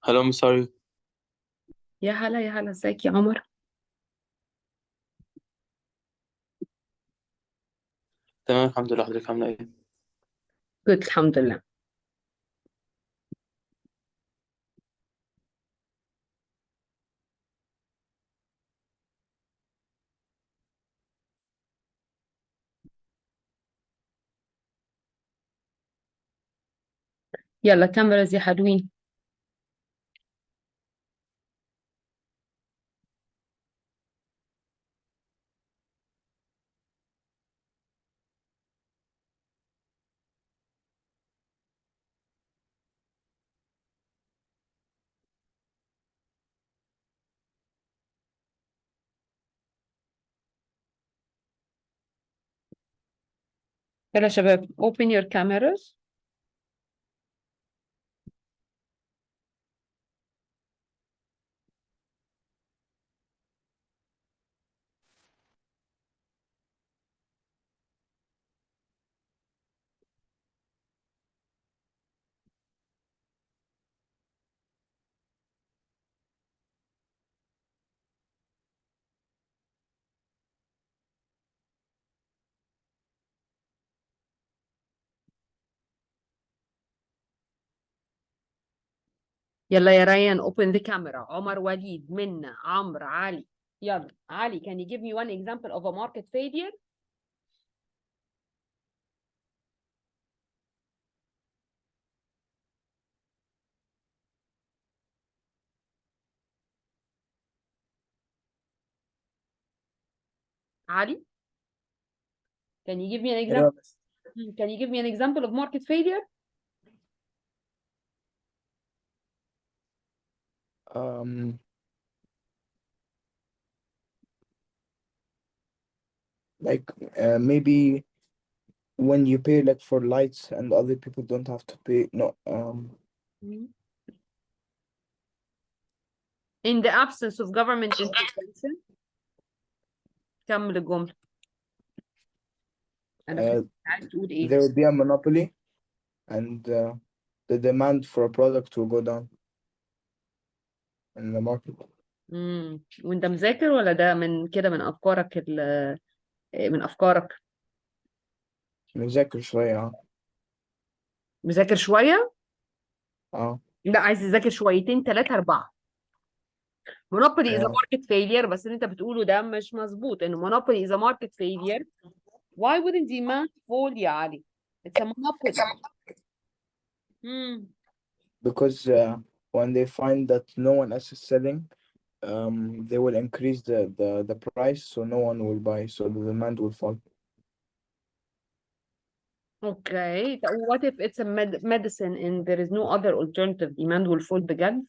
Hello, Miss Ari. يا هلا يا هلا، ازيك يا عمر؟ تمام الحمد لله، حضرتك عاملة ايه؟ جود، الحمد لله. يلا كاميرا يا حلوين. يلا شباب open your cameras. يلا يا ريان open the camera. عمر، وليد، منى، عمرو، علي. يلا علي, can you give me one example of a market failure? علي, can you give me an example? Can you give me an example of market failure? Like maybe when you pay like for lights and other people don't have to pay. No, In the absence of government intervention. كمل الجملة. أنا فهمت عايز تقول إيه. there will be a monopoly and the demand for a product will go down in the market. وأنت مذاكر ولا ده من كده من أفكارك من أفكارك؟ نذاكر شوية. مذاكر شوية؟ لا، عايز تذاكر شويتين 3 4. monopoly is a market failure، بس اللي انت بتقوله ده مش مظبوط. ان monopoly is a market failure. Why wouldn't demand fall يا علي? It's a monopoly. Because when they find that no one else is selling, they will increase the price, so no one will buy, so the demand will fall. Okay. What if it's a medicine and there is no other alternative? Demand will fall بجد.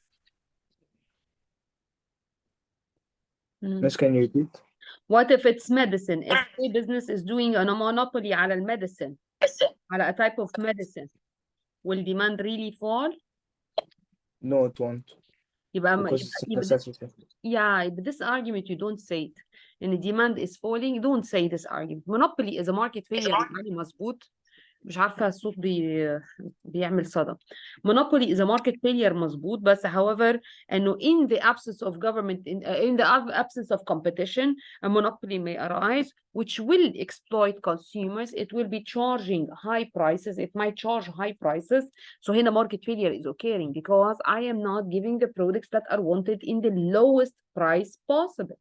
Miss, can you repeat? What if it's medicine? If a business is doing a monopoly على المedicine, على a type of medicine, will demand really fall? No, it won't. Because it's a necessity. Yeah, but this argument you don't say it. And the demand is falling, don't say this argument. Monopoly is a market failure. يعني مظبوط. مش عارفة الصوت بيعمل صدى. Monopoly is a market failure مظبوط، بس however إنه in the absence of government, in the absence of competition, a monopoly may arise which will exploit consumers. It will be charging high prices. It might charge high prices. So هنا market failure is occurring because I am not giving the products that are wanted in the lowest price possible.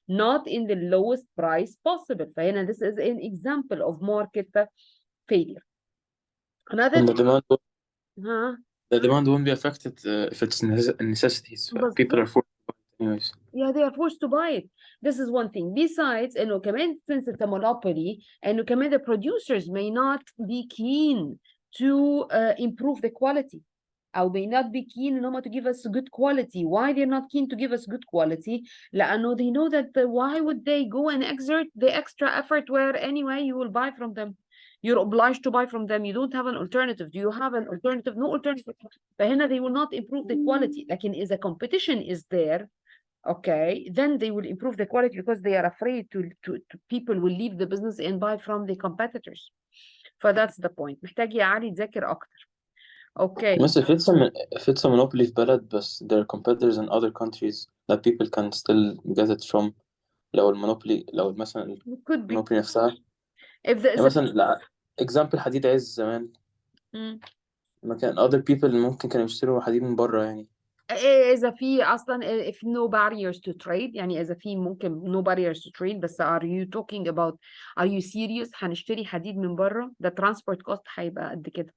Not in the lowest price possible. فهنا this is an example of market failure. Another And the demand thing, won't be affected if it's necessities. People are forced to buy it anyways. Yeah, they are forced to buy it. This is one thing. Besides, إنه كمان since it's a monopoly, إنه كمان the producers may not be keen to improve the quality. أو may not be keen إن هم to give us good quality. Why they're not keen to give us good quality? لأنه they know that why would they go and exert the extra effort where anyway you will buy from them. You're obliged to buy from them. You don't have an alternative. Do you have an alternative? No alternative. فهنا they will not improve the quality. لكن if the competition is there, okay, then they will improve the quality because they are afraid to people will leave the business and buy from the competitors. فذاتس ذا بوينت. محتاج يا علي تذاكر اكتر. اوكي. بس if it's a monopoly في بلد بس there are competitors in other countries that people can still get it from. لو مثلا could be المونوبولي نفسها if there is يعني مثلا لا example حديد عز زمان ما كان other people ممكن كانوا يشتروا حديد من بره يعني. إذا في أصلا if no barriers to trade، يعني إذا في ممكن no barriers to trade، بس are you talking about are you serious هنشتري حديد من بره؟ ده transport cost هيبقى قد كده.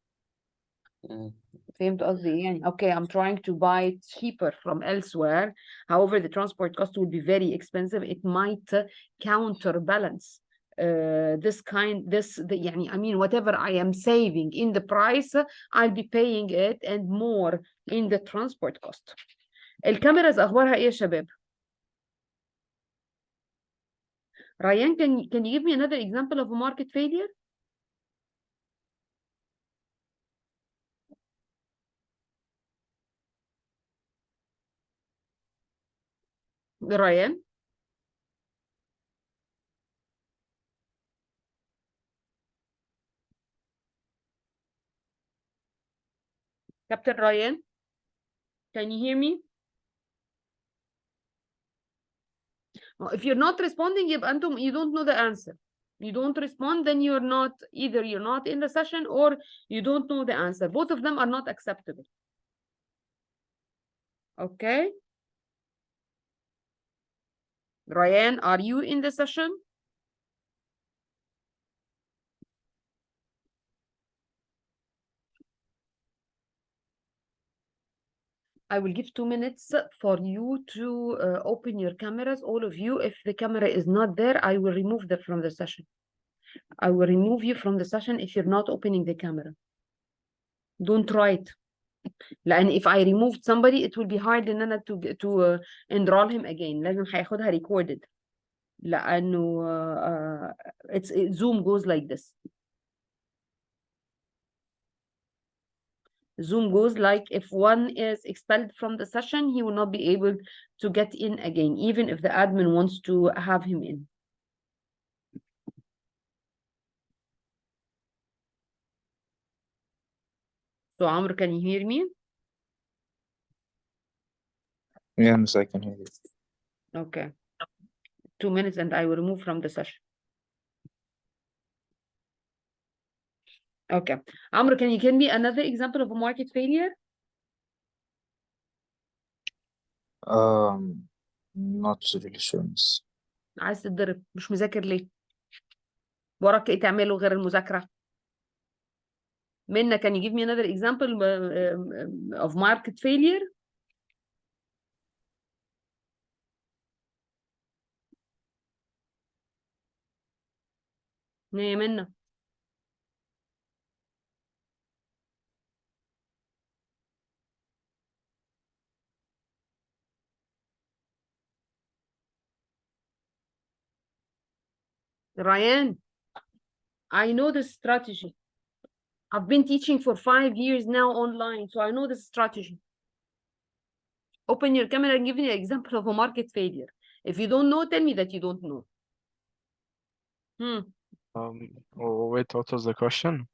فهمت قصدي إيه يعني؟ Okay, I'm trying to buy cheaper from elsewhere. However, the transport cost will be very expensive. It might counterbalance يعني I mean whatever I am saving in the price I'll be paying it and more in the transport cost. الكاميراز اخبارها ايه يا شباب؟ Ryan, can you give me another example of a market failure? Ryan? Captain Ryan? Can you hear me? If you're not responding, يبقى أنتم you don't know the answer. You don't respond, then you're not in the session or you don't know the answer. Both of them are not acceptable. Okay? Ryan, are you in the session? I will give 2 minutes for you to open your cameras, all of you. If the camera is not there, I will remove them from the session. I will remove you from the session if you're not opening the camera. Don't try it. لأن if I removed somebody, it will be hard إن أنا to enroll him again. لازم هياخدها recorded. لأنه Zoom goes like this. Zoom goes like if one is expelled from the session, he will not be able to get in again, even if the admin wants to have him in. So Amr, can you hear me? Yes, I can hear you. Okay. 2 minutes and I will remove from the session. Okay. Amr, can you give me another example of a market failure? Not really sure. عايز تتضرب مش مذاكر ليه؟ وراك ايه تعمله غير المذاكرة؟ Minna, can you give me another example of market failure? يا Minna. Ryan, I know this strategy. I've been teaching for 5 years now online, so I know this strategy. Open your camera and give me an example of a market failure. If you don't know, tell me that you don't know. Wait, what was the question?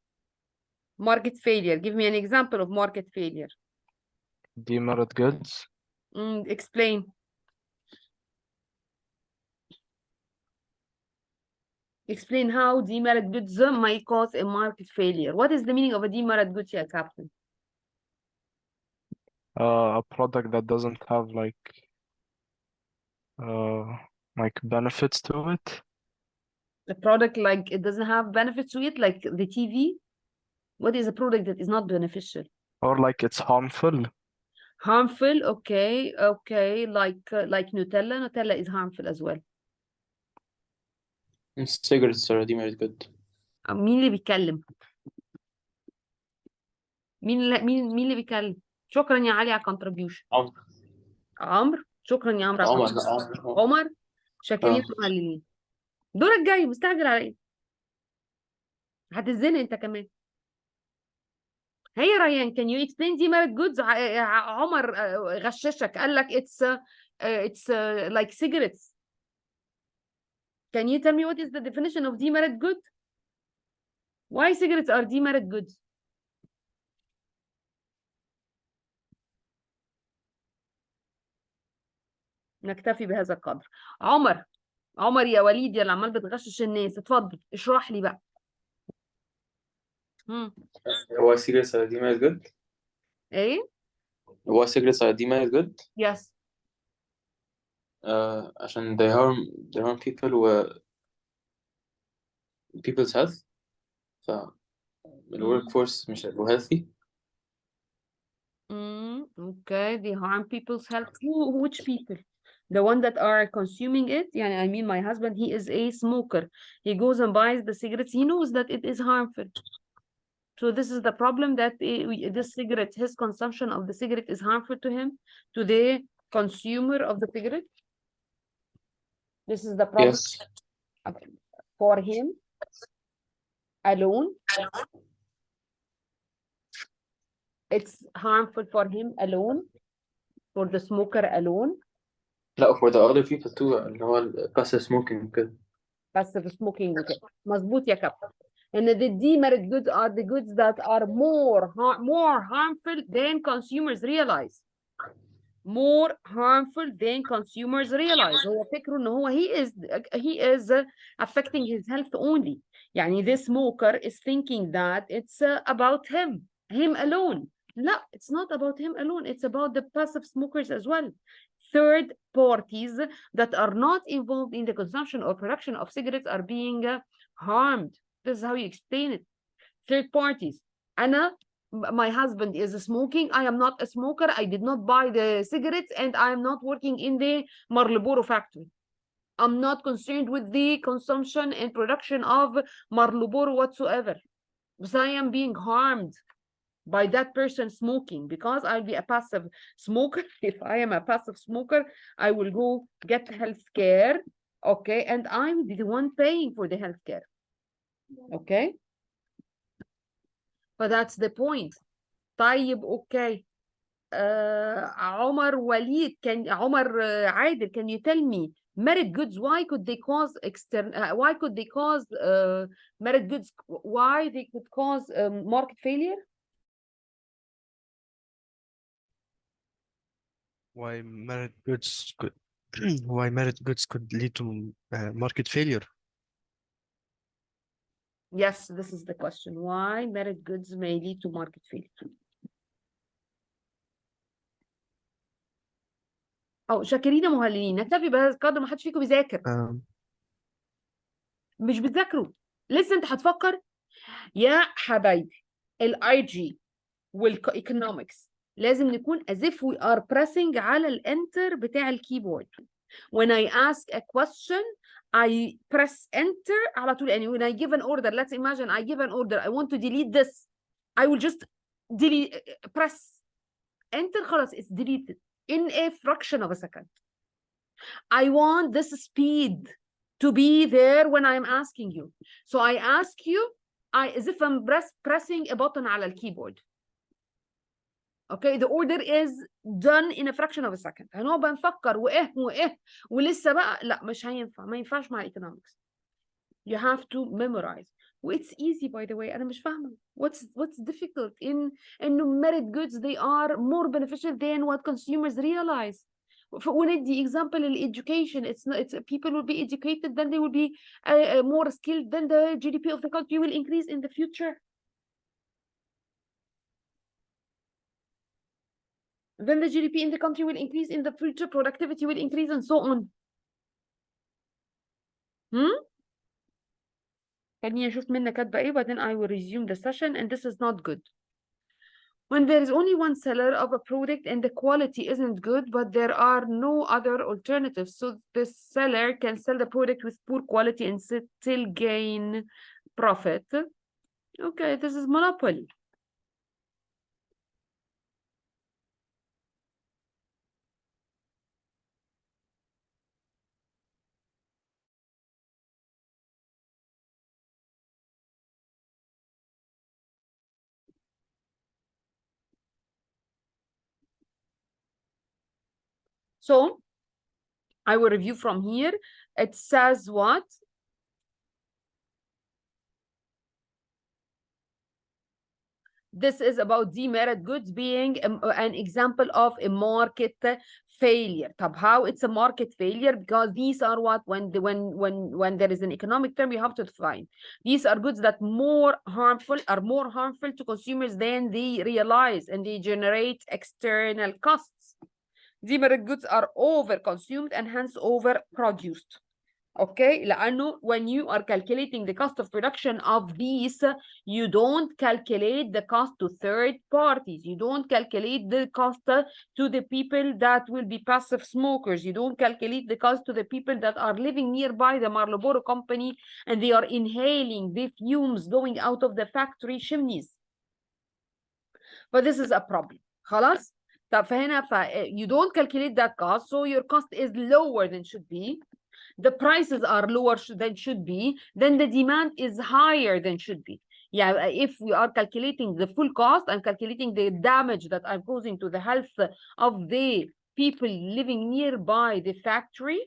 Market failure. Give me an example of market failure. Demerit goods. Explain. Explain how demerit goods might cause a market failure. What is the meaning of a demerit goods, yeah, Captain? A product that doesn't have like benefits to it. A product like it doesn't have benefits to it, like the TV? What is a product that is not beneficial? Or like it's harmful. Harmful, okay, like Nutella. Nutella is harmful as well. Cigarettes are demerit good. مين اللي بيتكلم؟ مين اللي بيتكلم؟ شكرا يا علي على الكونتريبيوشن. عمرو، شكرا يا عمرو على الكونتريبيوشن. عمر، شاكرين ومهللين. دورك جاي، مستعجل على ايه؟ هتزنق انت كمان. هي ريان، can you explain demerit goods؟ عمر غششك قال لك it's like cigarettes. Can you tell me what is the definition of demerit good? Why cigarettes are demerit goods? نكتفي بهذا القدر. عمر يا وليد يا اللي عمال بتغشش الناس، اتفضل اشرح لي بقى. هو cigarettes are demerit good؟ ايه؟ هو cigarettes are demerit good؟ Yes. عشان they harm people و people's health، ف الworkforce مش هيبقوا healthy. Okay, they harm people's health. Which people? The one that are consuming it? Yeah, I mean, my husband, he is a smoker. He goes and buys the cigarettes. He knows that it is harmful. So this is the problem, that this cigarette, his consumption of the cigarette is harmful to him, to the consumer of the cigarette. This is the problem. Yes. For him alone. It's harmful for him alone, for the smoker alone. لا for the other people too، اللي هو passive smoking كده. Passive smoking وكده. مظبوط يا كابتن. And the demerit goods are the goods that are more harmful than consumers realize. More harmful than consumers realize. هو فكره ان هو he is affecting his health only. يعني this smoker is thinking that it's about him alone. لا, it's not about him alone. It's about the passive smokers as well. Third parties that are not involved in the consumption or production of cigarettes are being harmed. This is how you explain it. Third parties. My husband is smoking. I am not a smoker. I did not buy the cigarettes, and I am not working in the Marlboro factory. I'm not concerned with the consumption and production of Marlboro whatsoever. But I am being harmed by that person smoking, because I'll be a passive smoker. If I am a passive smoker, I will go get health care, okay, and I'm the one paying for the health care, okay. But that's the point. طيب okay. عمر وليد, عمر عادل, can you tell me merit goods, why could they cause merit goods, why they could cause market failure? Why merit goods could lead to market failure? Yes, this is the question. Why merit goods may lead to market failure? شاكرين مهللين. نكتفي بهذا القدر. ما حدش فيكم بيذاكر. مش بتذاكروا لسه. انت هتفكر يا حبايبي. الاي جي والايكونومكس لازم نكون as if we are pressing على الانتر بتاع الكيبورد. When I ask a question, I press enter على طول. يعني when I give an order, let's imagine I give an order, I want to delete this, I will just press enter, خلاص, it's deleted in a fraction of a second. I want this speed to be there when I'm asking you. So I ask you, as if I'm pressing a button على الكيبورد. Okay, the order is done in a fraction of a second. هنقعد بنفكر وايه ولسه بقى. لا, مش هينفع. ما ينفعش مع economics. You have to memorize. It's easy, by the way. أنا مش فاهمة. What's difficult in merit goods? They are more beneficial than what consumers realize. وندي example education. It's people will be educated, then they will be more skilled, then the GDP of the country will increase in the future. Then the GDP in the country will increase in the future, productivity will increase, and so on. خليني أشوف منى كاتبة إيه, but then I will resume the session, and this is not good. When there is only one seller of a product and the quality isn't good, but there are no other alternatives, so the seller can sell the product with poor quality and still gain profit. Okay, this is monopoly. So I will review from here. It says what? This is about demerit goods being an example of a market failure. طب how it's a market failure? Because these are what when there is an economic term you have to define. These are goods that are more harmful to consumers than they realize, and they generate external costs. Demerit goods are overconsumed and hence overproduced. Okay, لأنه when you are calculating the cost of production of these, you don't calculate the cost to third parties. You don't calculate the cost to the people that will be passive smokers. You don't calculate the cost to the people that are living nearby the Marlboro company and they are inhaling the fumes going out of the factory chimneys. But this is a problem. خلاص؟ طب فهنا you don't calculate that cost, so your cost is lower than should be. The prices are lower than should be, then the demand is higher than should be. Yeah, if we are calculating the full cost, I'm calculating the damage that I'm causing to the health of the people living nearby the factory.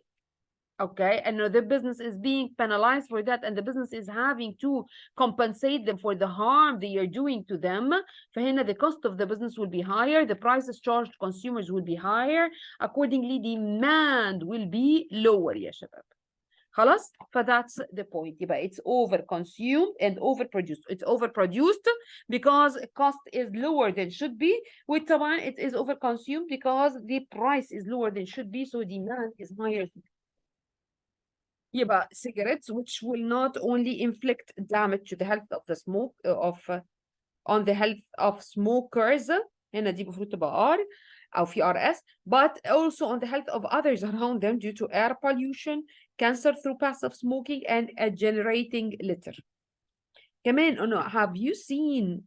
Okay, and the business is being penalized for that, and the business is having to compensate them for the harm they are doing to them. فهنا the cost of the business will be higher, the prices charged to consumers will be higher, accordingly demand will be lower يا شباب. خلاص؟ that's the point. يبقى it's overconsumed and overproduced. It's overproduced because cost is lower than should be, وطبعا it is overconsumed because the price is lower than should be, so demand is higher. يبقى cigarettes which will not only inflict damage to the health of the smoke on the health of smokers, هنا دي المفروض تبقى R أو في RS, but also on the health of others around them due to air pollution, cancer through passive smoking, and generating litter. كمان have you seen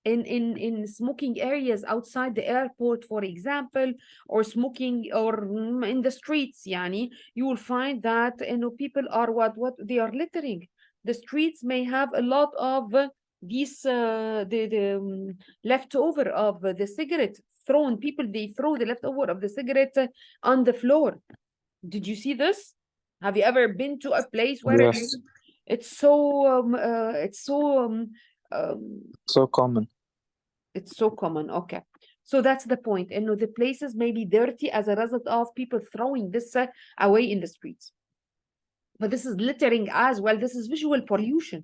in smoking areas outside the airport, for example, or smoking or in the streets, يعني, you will find that people are what they are littering. The streets may have a lot of these the leftover of the cigarette thrown. People, they throw the leftover of the cigarette on the floor. Did you see this? Have you ever been to a place where Yes. it's so So common. it's so common? Okay, so that's the point. The places may be dirty as a result of people throwing this away in the streets. But this is littering as well. This is visual pollution.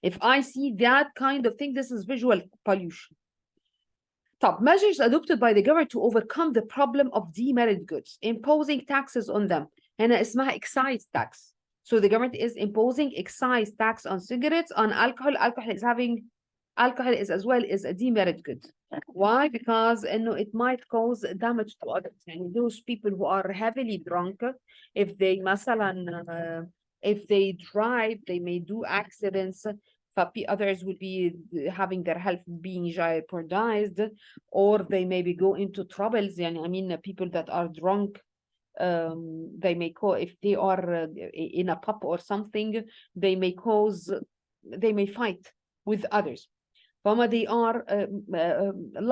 If I see that kind of thing, this is visual pollution. Top measures adopted by the government to overcome the problem of demerit goods, imposing taxes on them. هنا اسمها excise tax. So the government is imposing excise tax on cigarettes, on alcohol. Alcohol is as well as a demerit good. Why? Because it might cause damage to others. And those people who are heavily drunk, if they if they drive, they may do accidents. Others will be having their health being jeopardized, or they maybe go into troubles. People that are drunk, they may if they are in a pub or something, they may fight with others. They are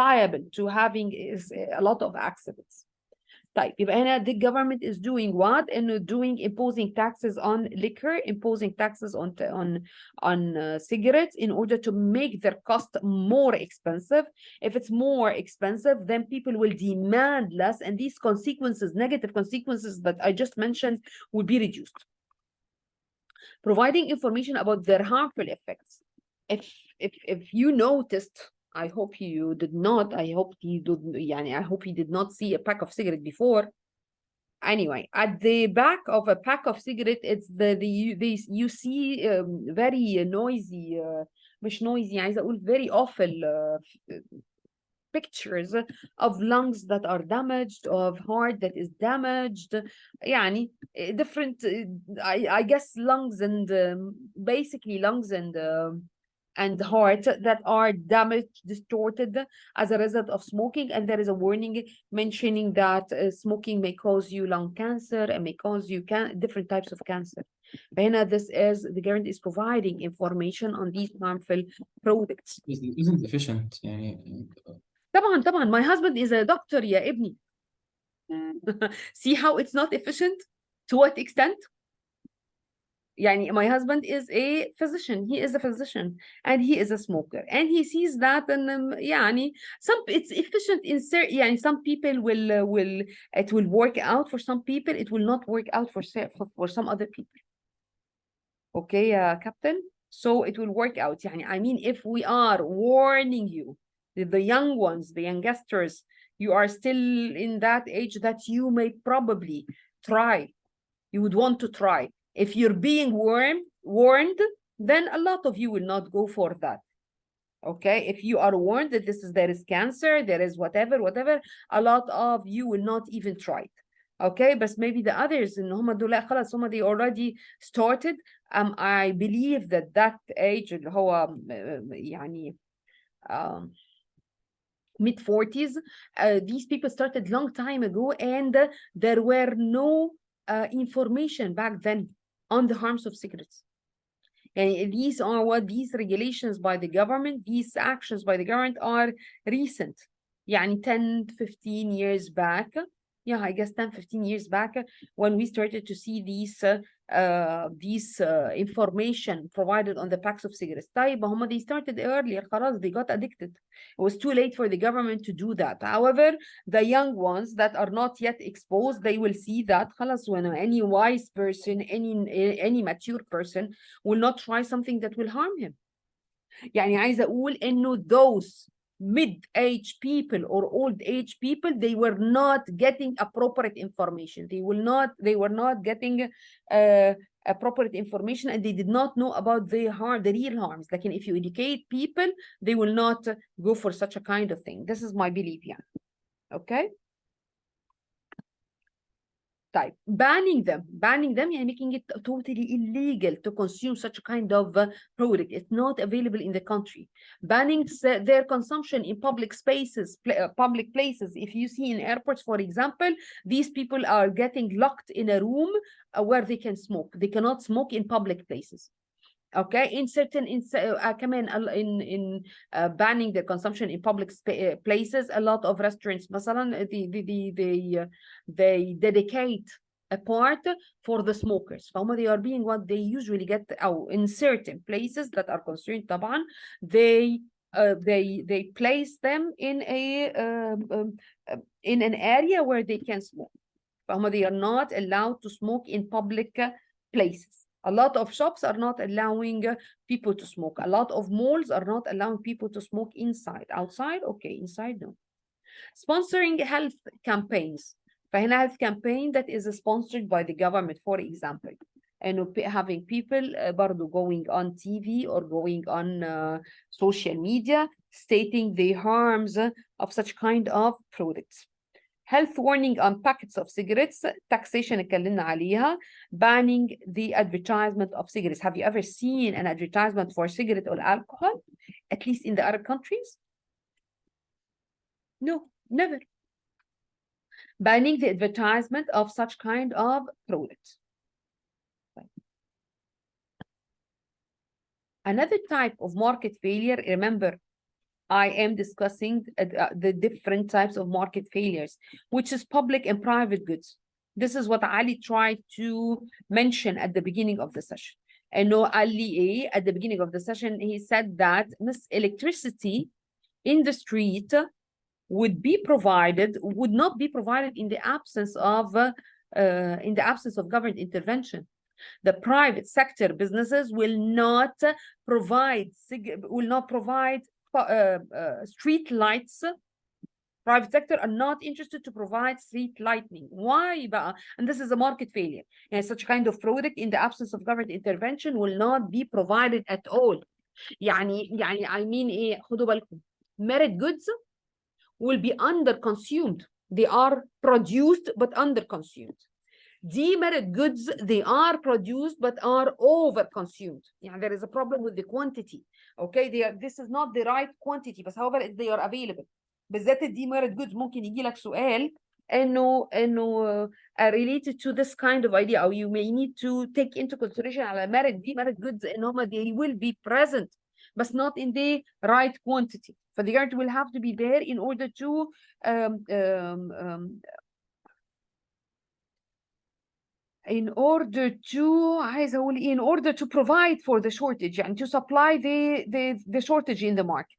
liable to having a lot of accidents. يبقى هنا the government is doing what? Imposing taxes on liquor, imposing taxes on cigarettes in order to make their cost more expensive. If it's more expensive, then people will demand less, and these consequences, negative consequences that I just mentioned, will be reduced. Providing information about their harmful effects. If you noticed, I hope you did not. I hope you did not see a pack of cigarette before. Anyway, at the back of a pack of cigarette, it's you see very noisy, مش noisy, عايزة أقول very awful pictures of lungs that are damaged, of heart that is damaged. Different, I guess lungs and basically lungs and heart that are damaged, distorted as a result of smoking. And there is a warning mentioning that smoking may cause you lung cancer and may cause you different types of cancer. The government is providing information on these harmful products. Isn't efficient طبعا my husband is a doctor يا ابني. See how it's not efficient? To what extent? يعني my husband is a physician, he is a physician and he is a smoker and he sees that and يعني it's efficient in certain يعني some people will it will work out for some people, it will not work out for some other people. Okay, Captain, so it will work out. يعني I mean if we are warning you, the young ones, the youngsters, you are still in that age that you may probably try, you would want to try. If you're being warned, then a lot of you will not go for that. Okay, if you are warned that there is cancer, there is whatever, a lot of you will not even try it. Okay, but maybe the others ان هم دول خلاص هم they already started. I believe that age اللي هو يعني mid-40s, these people started long time ago, and there were no information back then on the harms of cigarettes. And these are what these regulations by the government, these actions by the government are recent. يعني 10, 15 years back. Yeah, I guess 10, 15 years back when we started to see these information provided on the packs of cigarettes. طيب هم they started earlier خلاص, they got addicted. It was too late for the government to do that. However, the young ones that are not yet exposed, they will see that خلاص when any wise person, any mature person will not try something that will harm him. يعني عايزة أقول إنه those mid-age people or old-age people, they were not getting appropriate information. They were not getting appropriate information, and they did not know about the real harms. Like, if you educate people, they will not go for such a kind of thing. This is my belief, yeah. Okay. Type banning them يعني making it totally illegal to consume such a kind of product. It's not available in the country. Banning their consumption in public spaces, public places. If you see in airports, for example, these people are getting locked in a room where they can smoke. They cannot smoke in public places. Okay, in banning the consumption in public places, a lot of restaurants مثلا they dedicate a part for the smokers. فهم they are being what they usually get in certain places that are constrained طبعا, they place them in an area where they can smoke. فهم they are not allowed to smoke in public places. A lot of shops are not allowing people to smoke. A lot of malls are not allowing people to smoke inside. Outside, okay. Inside, no. Sponsoring health campaigns. فهنا health campaign that is sponsored by the government, for example. And having people برضو going on TV or going on social media stating the harms of such kind of products. Health warning on packets of cigarettes, taxation اتكلمنا عليها, banning the advertisement of cigarettes. Have you ever seen an advertisement for cigarette or alcohol, at least in the Arab countries? No, never. Banning the advertisement of such kind of products. Another type of market failure, remember, I am discussing the different types of market failures, which is public and private goods. This is what Ali tried to mention at the beginning of the session. And no, Ali, at the beginning of the session, he said that electricity in the street would not be provided in the absence of government intervention. The private sector businesses will not provide street lights. Private sector are not interested to provide street lighting. Why? And this is a market failure. And such kind of product in the absence of government intervention will not be provided at all. يعني I mean ايه, خدوا بالكم, merit goods will be under-consumed. They are produced but under-consumed. Demerit goods, they are produced but are over-consumed. Yeah, there is a problem with the quantity. Okay, this is not the right quantity, but however they are available. بالذات demerit goods ممكن يجي لك سؤال انه related to this kind of idea, or you may need to take into consideration على demerit goods ان هم they will be present but not in the right quantity. So the guard will have to be there in order to in order to عايزة أقول in order to provide for the shortage يعني to supply the shortage in the market.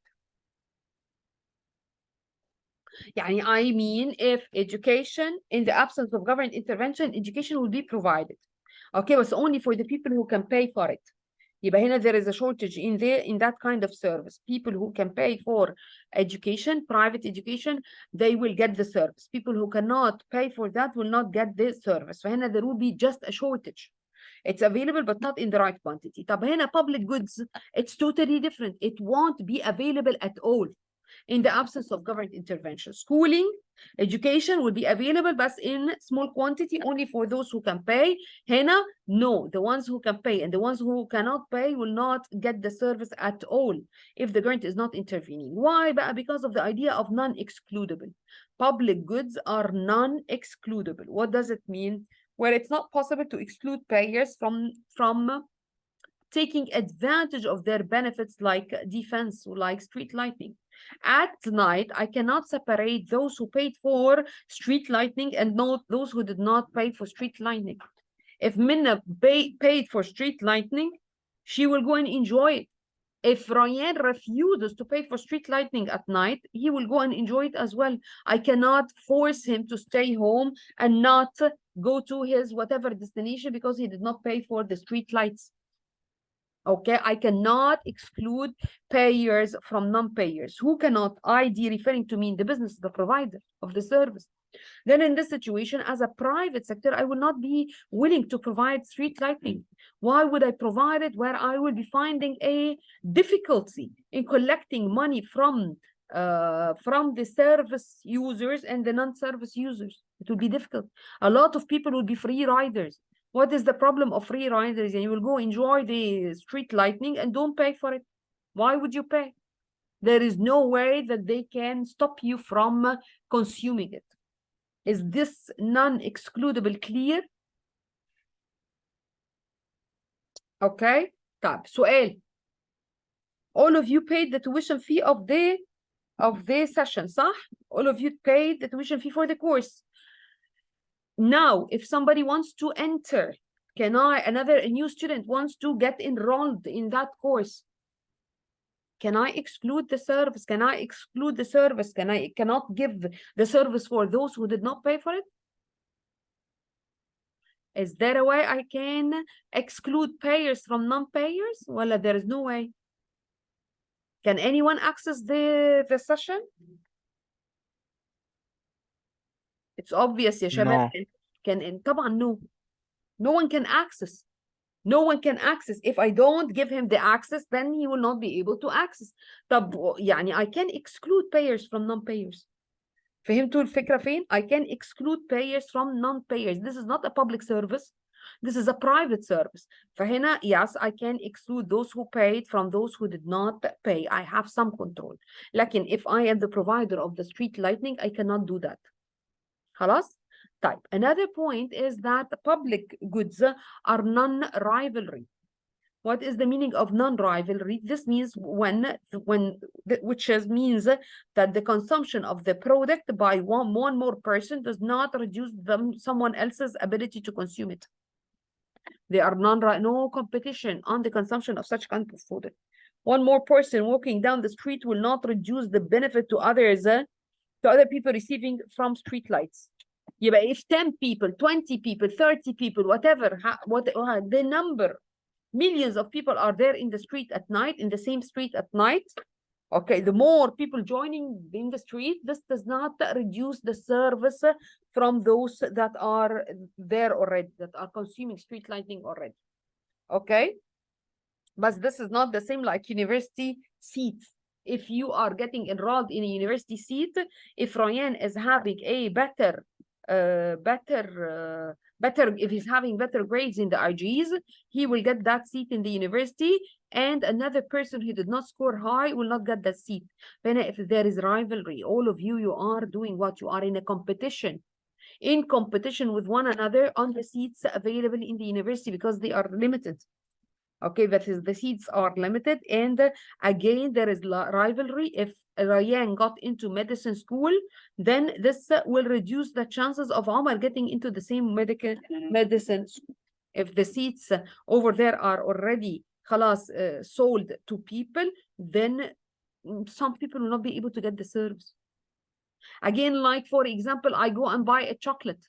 يعني I mean if education in the absence of government intervention education will be provided. Okay, but only for the people who can pay for it. يبقى هنا there is a shortage in that kind of service. People who can pay for education, private education, they will get the service. People who cannot pay for that will not get the service. فهنا there will be just a shortage. It's available but not in the right quantity. طب هنا public goods, it's totally different. It won't be available at all in the absence of government intervention. Schooling, education will be available but in small quantity only for those who can pay. هنا, no, the ones who can pay and the ones who cannot pay will not get the service at all if the government is not intervening. Why? Because of the idea of non-excludable. Public goods are non-excludable. What does it mean? Well, it's not possible to exclude payers from taking advantage of their benefits like defense or like street lighting. At night, I cannot separate those who paid for street lighting and not those who did not pay for street lighting. If Minna paid for street lighting, she will go and enjoy it. If Ryan refuses to pay for street lighting at night, he will go and enjoy it as well. I cannot force him to stay home and not go to his whatever destination because he did not pay for the street lights. Okay, I cannot exclude payers from non-payers. Who cannot? ID referring to me in the business, the provider of the service. Then in this situation, as a private sector, I will not be willing to provide street lighting. Why would I provide it where I will be finding a difficulty in collecting money from the service users and the non-service users? It will be difficult. A lot of people will be free riders. What is the problem of free riders? And you will go enjoy the street lighting and don't pay for it. Why would you pay? There is no way that they can stop you from consuming it. Is this non-excludable clear? Okay. طيب سؤال. All of you paid the tuition fee of the session, صح? All of you paid the tuition fee for the course. Now, if somebody wants to enter, a new student wants to get enrolled in that course, can I exclude the service? Can I exclude the service? Cannot give the service for those who did not pay for it? Is there a way I can exclude payers from non-payers? Well, there is no way. Can anyone access the session? It's obvious يا شباب. No. طبعا no. No one can access. No one can access. If I don't give him the access, then he will not be able to access. طب يعني I can exclude payers from non-payers. فهمتوا الفكرة فين? I can exclude payers from non-payers. This is not a public service. This is a private service. فهنا, yes, I can exclude those who paid from those who did not pay. I have some control. لكن if I am the provider of the street lighting, I cannot do that. خلاص؟ طيب, another point is that public goods are non-rivalry. What is the meaning of non-rivalry? This means means that the consumption of the product by one more person does not reduce someone else's ability to consume it. They are no competition on the consumption of such kind of food. One more person walking down the street will not reduce the benefit to others, to other people receiving from street lights. يبقى if 10 people, 20 people, 30 people, whatever, the number, millions of people are there in the street at night, in the same street at night. Okay, the more people joining in the street, this does not reduce the service from those that are there already, that are consuming street lighting already. Okay, but this is not the same like university seats. If you are getting enrolled in a university seat, if Ryan is having a better, if he's having better grades in the IGs, he will get that seat in the university, and another person who did not score high will not get that seat. Then if there is rivalry, all of you are doing what? You are in a competition. In competition with one another on the seats available in the university because they are limited. Okay, that is the seats are limited, and again there is rivalry. If Ryan got into medicine school, then this will reduce the chances of Omar getting into the same medicine school. If the seats over there are already خلاص sold to people, then some people will not be able to get the service. Again, like for example, I go and buy a chocolate.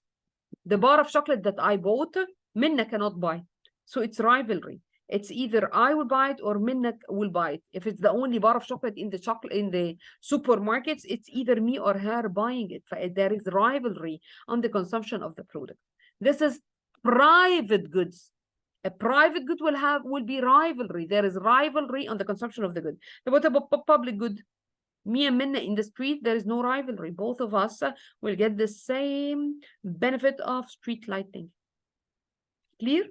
The bar of chocolate that I bought, Minna cannot buy. So it's rivalry. It's either I will buy it or Minna will buy it. If it's the only bar of chocolate in the supermarkets, it's either me or her buying it. There is rivalry on the consumption of the product. This is private goods. A private good will be rivalry. There is rivalry on the consumption of the good. But what about public good? Me and Minna in the street, there is no rivalry. Both of us will get the same benefit of street lighting. Clear?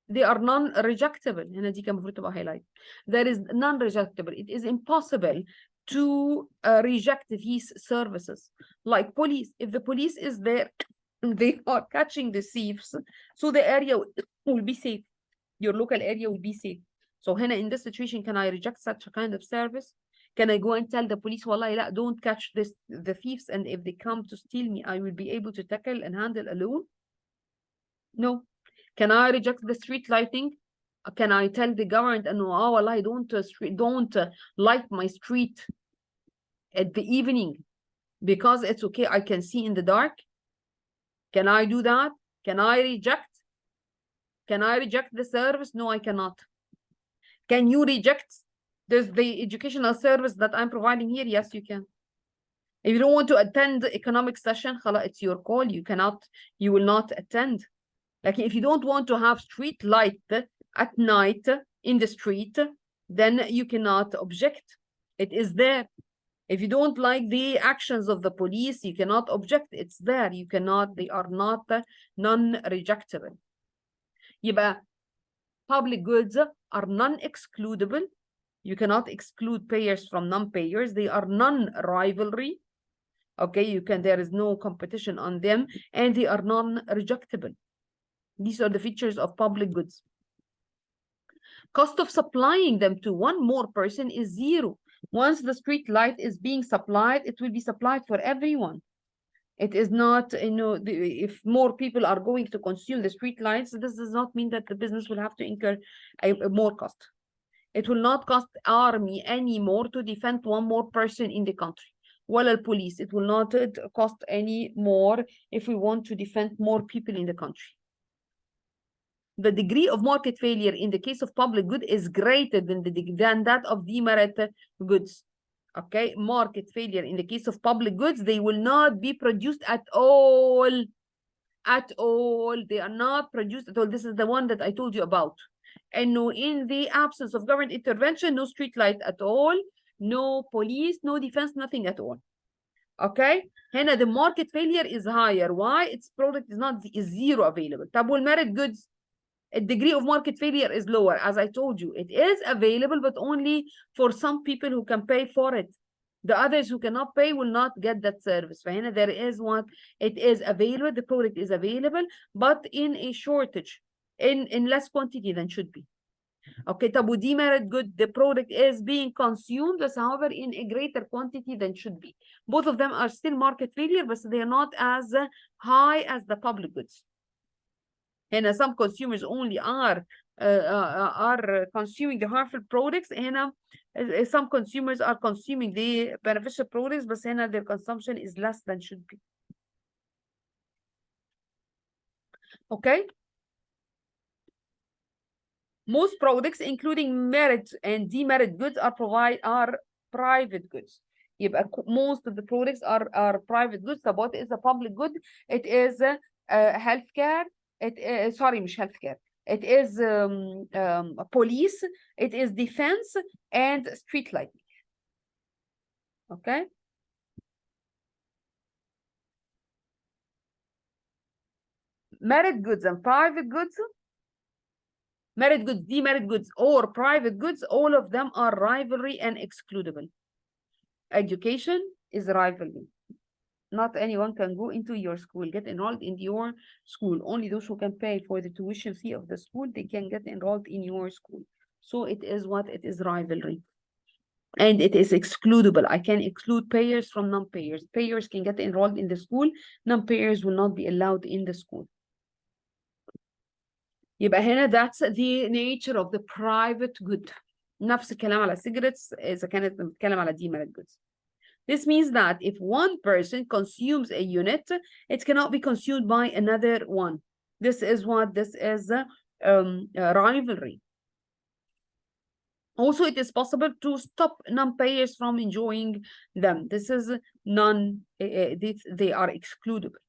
They are non-rejectable. هنا دي كان المفروض تبقى highlight. There is non-rejectable. It is impossible to reject these services. Like police. If the police is there, they are catching the thieves, so the area will be safe. Your local area will be safe. So هنا in this situation, can I reject such a kind of service? Can I go and tell the police, والله لا, don't catch the thieves, and if they come to steal me, I will be able to tackle and handle alone? No. Can I reject the street lighting? Can I tell the government, no, oh, والله, don't light my street at the evening because it's okay, I can see in the dark? Can I do that? Can I reject? Can I reject the service? No, I cannot. Can you reject the educational service that I'm providing here? Yes, you can. If you don't want to attend the economic session, it's your call. You will not attend. Like if you don't want to have street light at night in the street, then you cannot object. It is there. If you don't like the actions of the police, you cannot object. It's there. You cannot, they are not non-rejectable. يبقى public goods are non-excludable. You cannot exclude payers from non-payers. They are non-rivalry. Okay, there is no competition on them, and they are non-rejectable. These are the features of public goods. Cost of supplying them to one more person is zero. Once the street light is being supplied, it will be supplied for everyone. It is not, if more people are going to consume the street lights, this does not mean that the business will have to incur more cost. It will not cost army anymore to defend one more person in the country. Well, police, it will not cost any more if we want to defend more people in the country. The degree of market failure in the case of public good is greater than that of demerit goods. Okay, market failure in the case of public goods, they will not be produced at all. At all. They are not produced at all. This is the one that I told you about. And no, in the absence of government intervention, no street light at all, no police, no defense, nothing at all. Okay, هنا the market failure is higher. Why? Its product is zero available. طب والmerit goods, a degree of market failure is lower. As I told you, it is available, but only for some people who can pay for it. The others who cannot pay will not get that service. فهنا there is one, it is available, the product is available, but in a shortage, in less quantity than should be. Okay, طب demerit good, the product is being consumed, however, in a greater quantity than should be. Both of them are still market failure, but they are not as high as the public goods. And some consumers only are consuming the harmful products, and some consumers are consuming the beneficial products, but their consumption is less than should be. Okay. Most products, including merit and demerit goods, are private goods. Most of the products are private goods. So what is a public good? It is healthcare. Sorry, مش healthcare. It is police. It is defense and street lighting. Okay. Merit goods and private goods. Merit goods, demerit goods, or private goods, all of them are rivalry and excludable. Education is rivalry. Not anyone can go into your school, get enrolled in your school. Only those who can pay for the tuition fee of the school, they can get enrolled in your school. So it is what it is, rivalry. And it is excludable. I can exclude payers from non-payers. Payers can get enrolled in the school. Non-payers will not be allowed in the school. يبقى هنا that's the nature of the private good. نفس الكلام على cigarettes إذا كانت بنتكلم على demerit goods. This means that if one person consumes a unit, it cannot be consumed by another one. This is what this is rivalry. Also, it is possible to stop non-payers from enjoying them. This is they are excludable.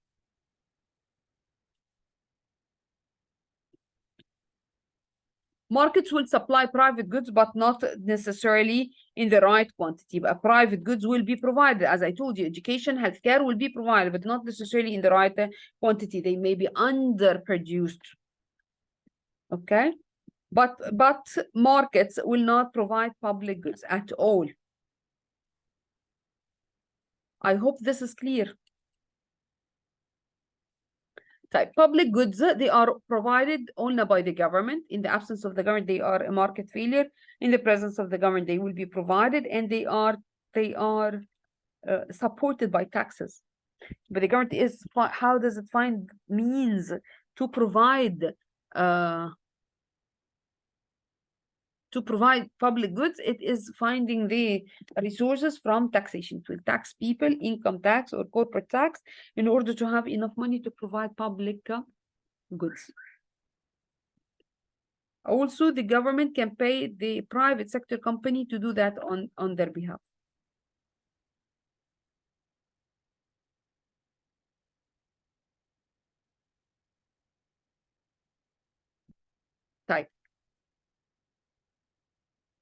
Markets will supply private goods, but not necessarily in the right quantity. But private goods will be provided. As I told you, education, healthcare will be provided, but not necessarily in the right quantity. They may be underproduced. Okay? But markets will not provide public goods at all. I hope this is clear. Type public goods, they are provided only by the government. In the absence of the government, they are a market failure. In the presence of the government, they will be provided, and they are supported by taxes. But the government is, how does it find means to provide public goods? It is finding the resources from taxation. It will tax people, income tax or corporate tax, in order to have enough money to provide public goods. Also, the government can pay the private sector company to do that on their behalf. Type.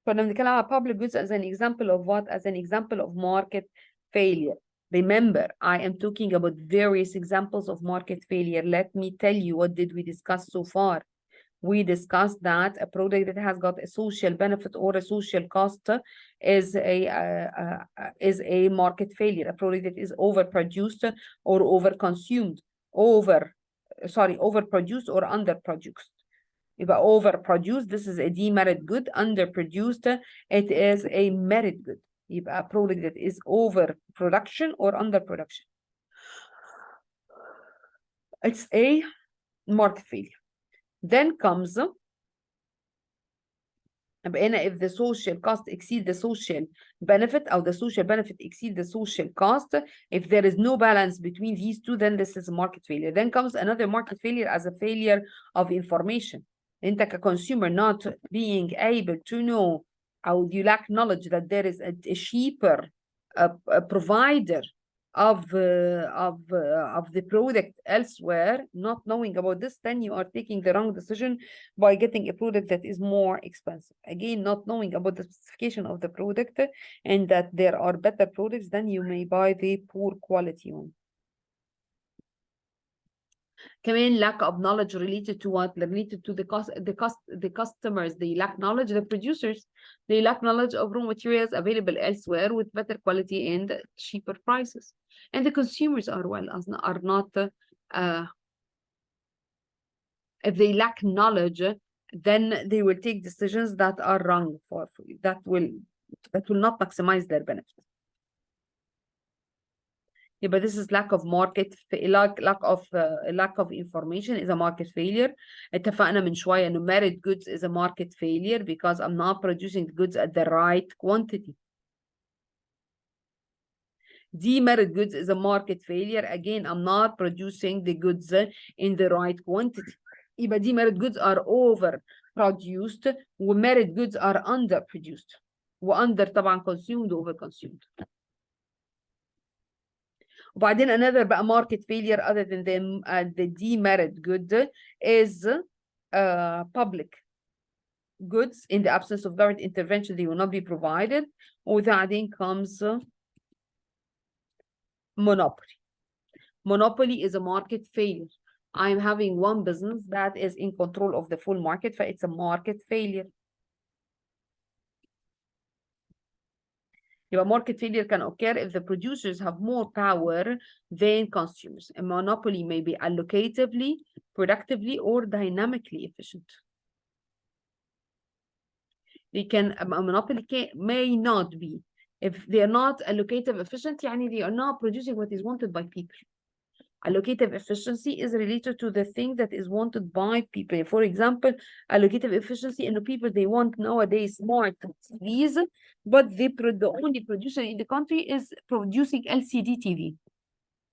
كنا بنتكلم على public goods as an example of what? As an example of market failure. Remember, I am talking about various examples of market failure. Let me tell you, what did we discuss so far? We discussed that a product that has got a social benefit or a social cost is a market failure. A product that is overproduced or overconsumed, overproduced or underproduced. يبقى overproduced, this is a demerit good. Underproduced, it is a merit good. يبقى a product that is overproduction or underproduction, it's a market failure. Then comes, if the social cost exceeds the social benefit, or the social benefit exceeds the social cost, if there is no balance between these two, then this is a market failure. Then comes another market failure as a failure of information. أنت كconsumer not being able to know, or you lack knowledge that there is a cheaper provider of the product elsewhere. Not knowing about this, then you are taking the wrong decision by getting a product that is more expensive. Again, not knowing about the specification of the product and that there are better products, then you may buy the poor quality one. كمان lack of knowledge related to what? Related to the customers. They lack knowledge. The producers, they lack knowledge of raw materials available elsewhere with better quality and cheaper prices. And the consumers are not. If they lack knowledge, then they will take decisions that are wrong that will not maximize their benefit. But this is lack of information is a market failure. اتفقنا من شوية إنه merit goods is a market failure because I'm not producing the goods at the right quantity. Demerit goods is a market failure. Again, I'm not producing the goods in the right quantity. يبقى demerit goods are overproduced وmerit goods are underproduced. وunder طبعا consumed overconsumed. وبعدين another بقى market failure other than the demerit good is public goods. In the absence of government intervention, they will not be provided. وبعدين comes monopoly. Monopoly is a market failure. I'm having one business that is in control of the full market, so it's a market failure. يبقى market failure can occur if the producers have more power than consumers. A monopoly may be allocatively, productively, or dynamically efficient. A monopoly may not be. If they are not allocative efficient, يعني they are not producing what is wanted by people. Allocative efficiency is related to the thing that is wanted by people. For example, allocative efficiency, and people, they want nowadays smart TVs, but the only producer in the country is producing LCD TV,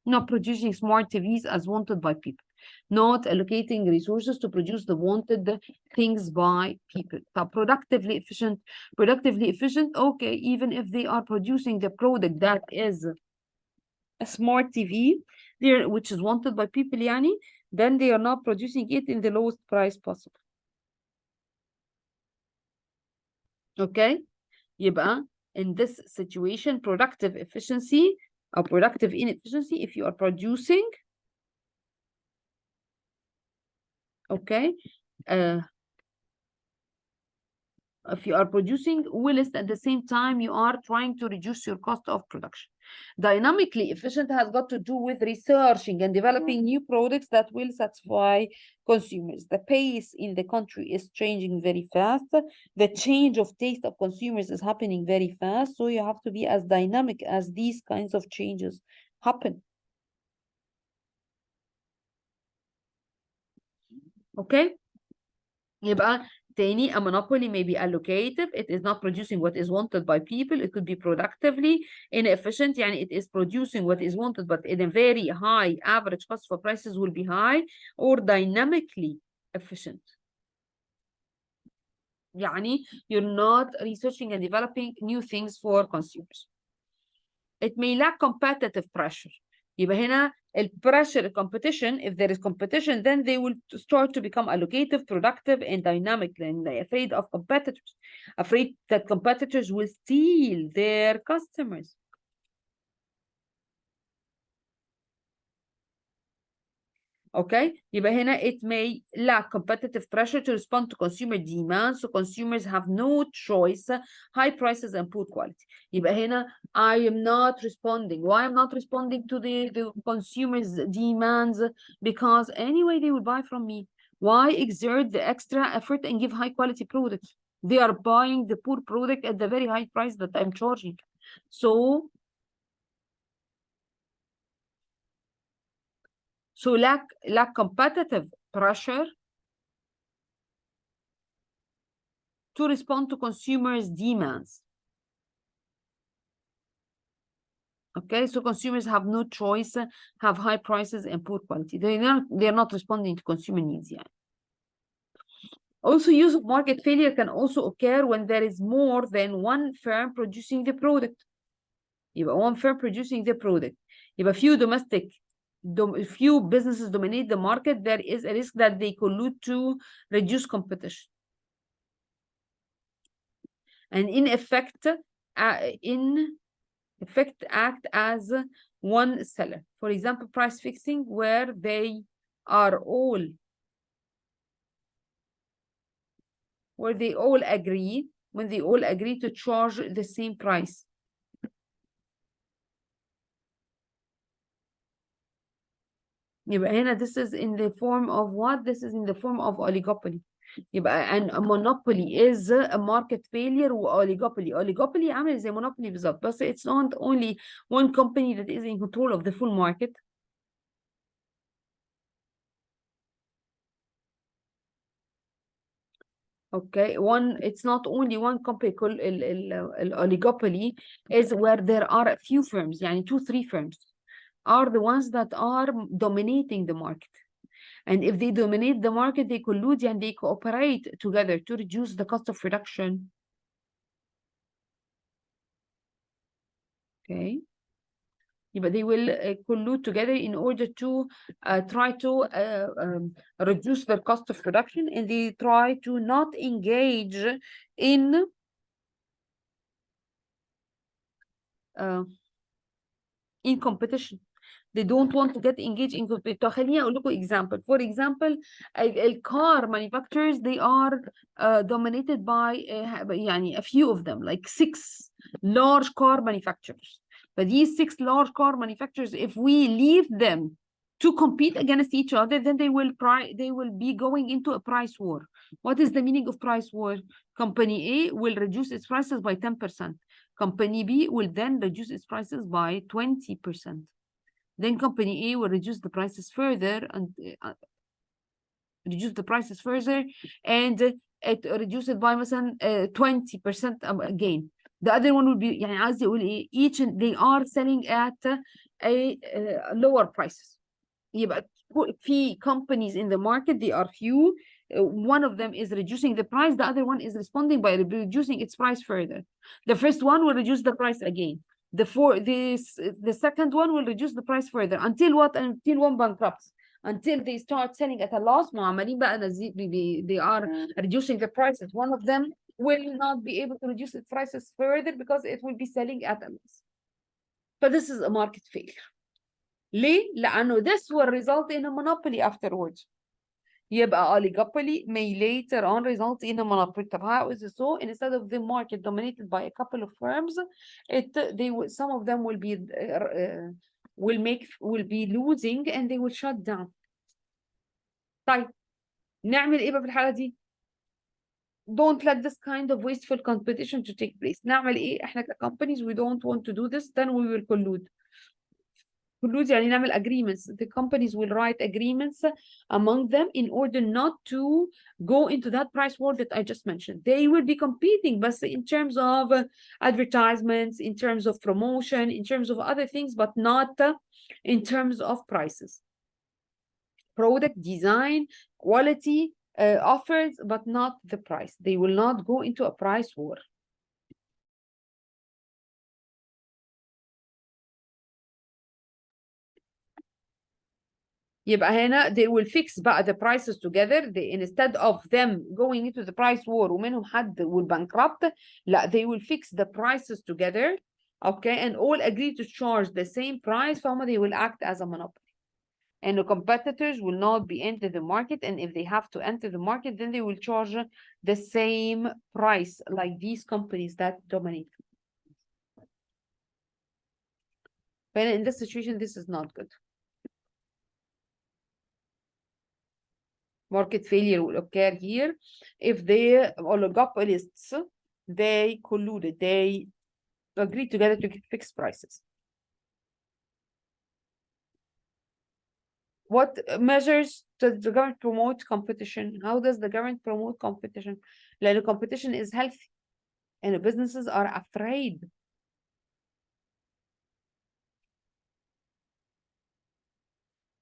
not producing smart TVs as wanted by people, not allocating resources to produce the wanted things by people. So productively efficient, okay, even if they are producing the product that is a smart TV, which is wanted by people, يعني, then they are not producing it in the lowest price possible. Okay, يبقى in this situation, productive efficiency or productive inefficiency, if you are producing, okay, if you are producing whilst at the same time you are trying to reduce your cost of production. Dynamically efficient has got to do with researching and developing new products that will satisfy consumers. The pace in the country is changing very fast. The change of taste of consumers is happening very fast. So you have to be as dynamic as these kinds of changes happen. Okay? يبقى تاني, a monopoly may be allocative. It is not producing what is wanted by people. It could be productively inefficient. يعني it is producing what is wanted, but in a very high average cost for prices will be high, or dynamically efficient. يعني you're not researching and developing new things for consumers. It may lack competitive pressure. يبقى هنا pressure, competition, if there is competition, then they will start to become allocative, productive, and dynamic. And they're afraid of competitors, afraid that competitors will steal their customers. Okay, يبقى هنا it may lack competitive pressure to respond to consumer demand, so consumers have no choice, high prices and poor quality. يبقى هنا I am not responding. Why I'm not responding to the consumers' demands? Because anyway they will buy from me. Why exert the extra effort and give high quality products? They are buying the poor product at the very high price that I'm charging. So lack competitive pressure to respond to consumers' demands. Okay, so consumers have no choice, have high prices and poor quality. They're not responding to consumer needs yet. Also, use of market failure can also occur when there is more than one firm producing the product. يبقى one firm producing the product. يبقى few businesses dominate the market, there is a risk that they collude to reduce competition. And in effect, act as one seller. For example, price fixing, where they all agree, when they all agree to charge the same price. يبقى هنا this is in the form of what? This is in the form of oligopoly. يبقى a monopoly is a market failure, oligopoly عامل زي monopoly بالظبط, بس it's not only one company that is in control of the full market. Okay, it's not only one company. Oligopoly is where there are a few firms, يعني 2-3 firms are the ones that are dominating the market. And if they dominate the market, they collude and they cooperate together to reduce the cost of production. Okay. But they will collude together in order to try to reduce their cost of production, and they try to not engage in competition. They don't want to get engaged in competition. خليني أقول لكم example. For example, car manufacturers, they are dominated by يعني a few of them, like 6 large car manufacturers. But these 6 large car manufacturers, if we leave them to compete against each other, then they will be going into a price war. What is the meaning of price war? Company A will reduce its prices by 10%. Company B will then reduce its prices by 20%. Then company A will reduce the prices further and it reduce it by مثلا 20% again. The other one will be يعني عايز يقول ايه each they are selling at a lower prices. يبقى في companies in the market, they are few. One of them is reducing the price, the other one is responding by reducing its price further. The first one will reduce the price again. The second one will reduce the price further until what? Until one bankrupts. Until they start selling at a loss. معملين بقى they are reducing the prices. One of them will not be able to reduce its prices further because it will be selling at a loss. But this is a market failure. ليه؟ لأنه this will result in a monopoly afterwards. يبقى oligopoly may later on result in a monopoly. طب how is it so? Instead of the market dominated by a couple of firms, some of them will be losing and they will shut down. طيب نعمل ايه بقى في الحالة دي؟ Don't let this kind of wasteful competition to take place. نعمل ايه؟ احنا companies we don't want to do this, then we will collude. Collude يعني نعمل agreements. The companies will write agreements among them in order not to go into that price war that I just mentioned. They will be competing, but in terms of advertisements, in terms of promotion, in terms of other things, but not in terms of prices. Product design, quality, offers, but not the price. They will not go into a price war. يبقى هنا they will fix بقى the prices together. Instead of them going into the price war ومنهم حد will bankrupt, لا, they will fix the prices together, okay, and all agree to charge the same price. فهم they will act as a monopoly. And the competitors will not be enter the market, and if they have to enter the market, then they will charge the same price like these companies that dominate. But in this situation, this is not good. Market failure will occur here if the oligopolists, they colluded, they agreed together to fix prices. What measures does the government promote competition? How does the government promote competition? Like, the competition is healthy and the businesses are afraid.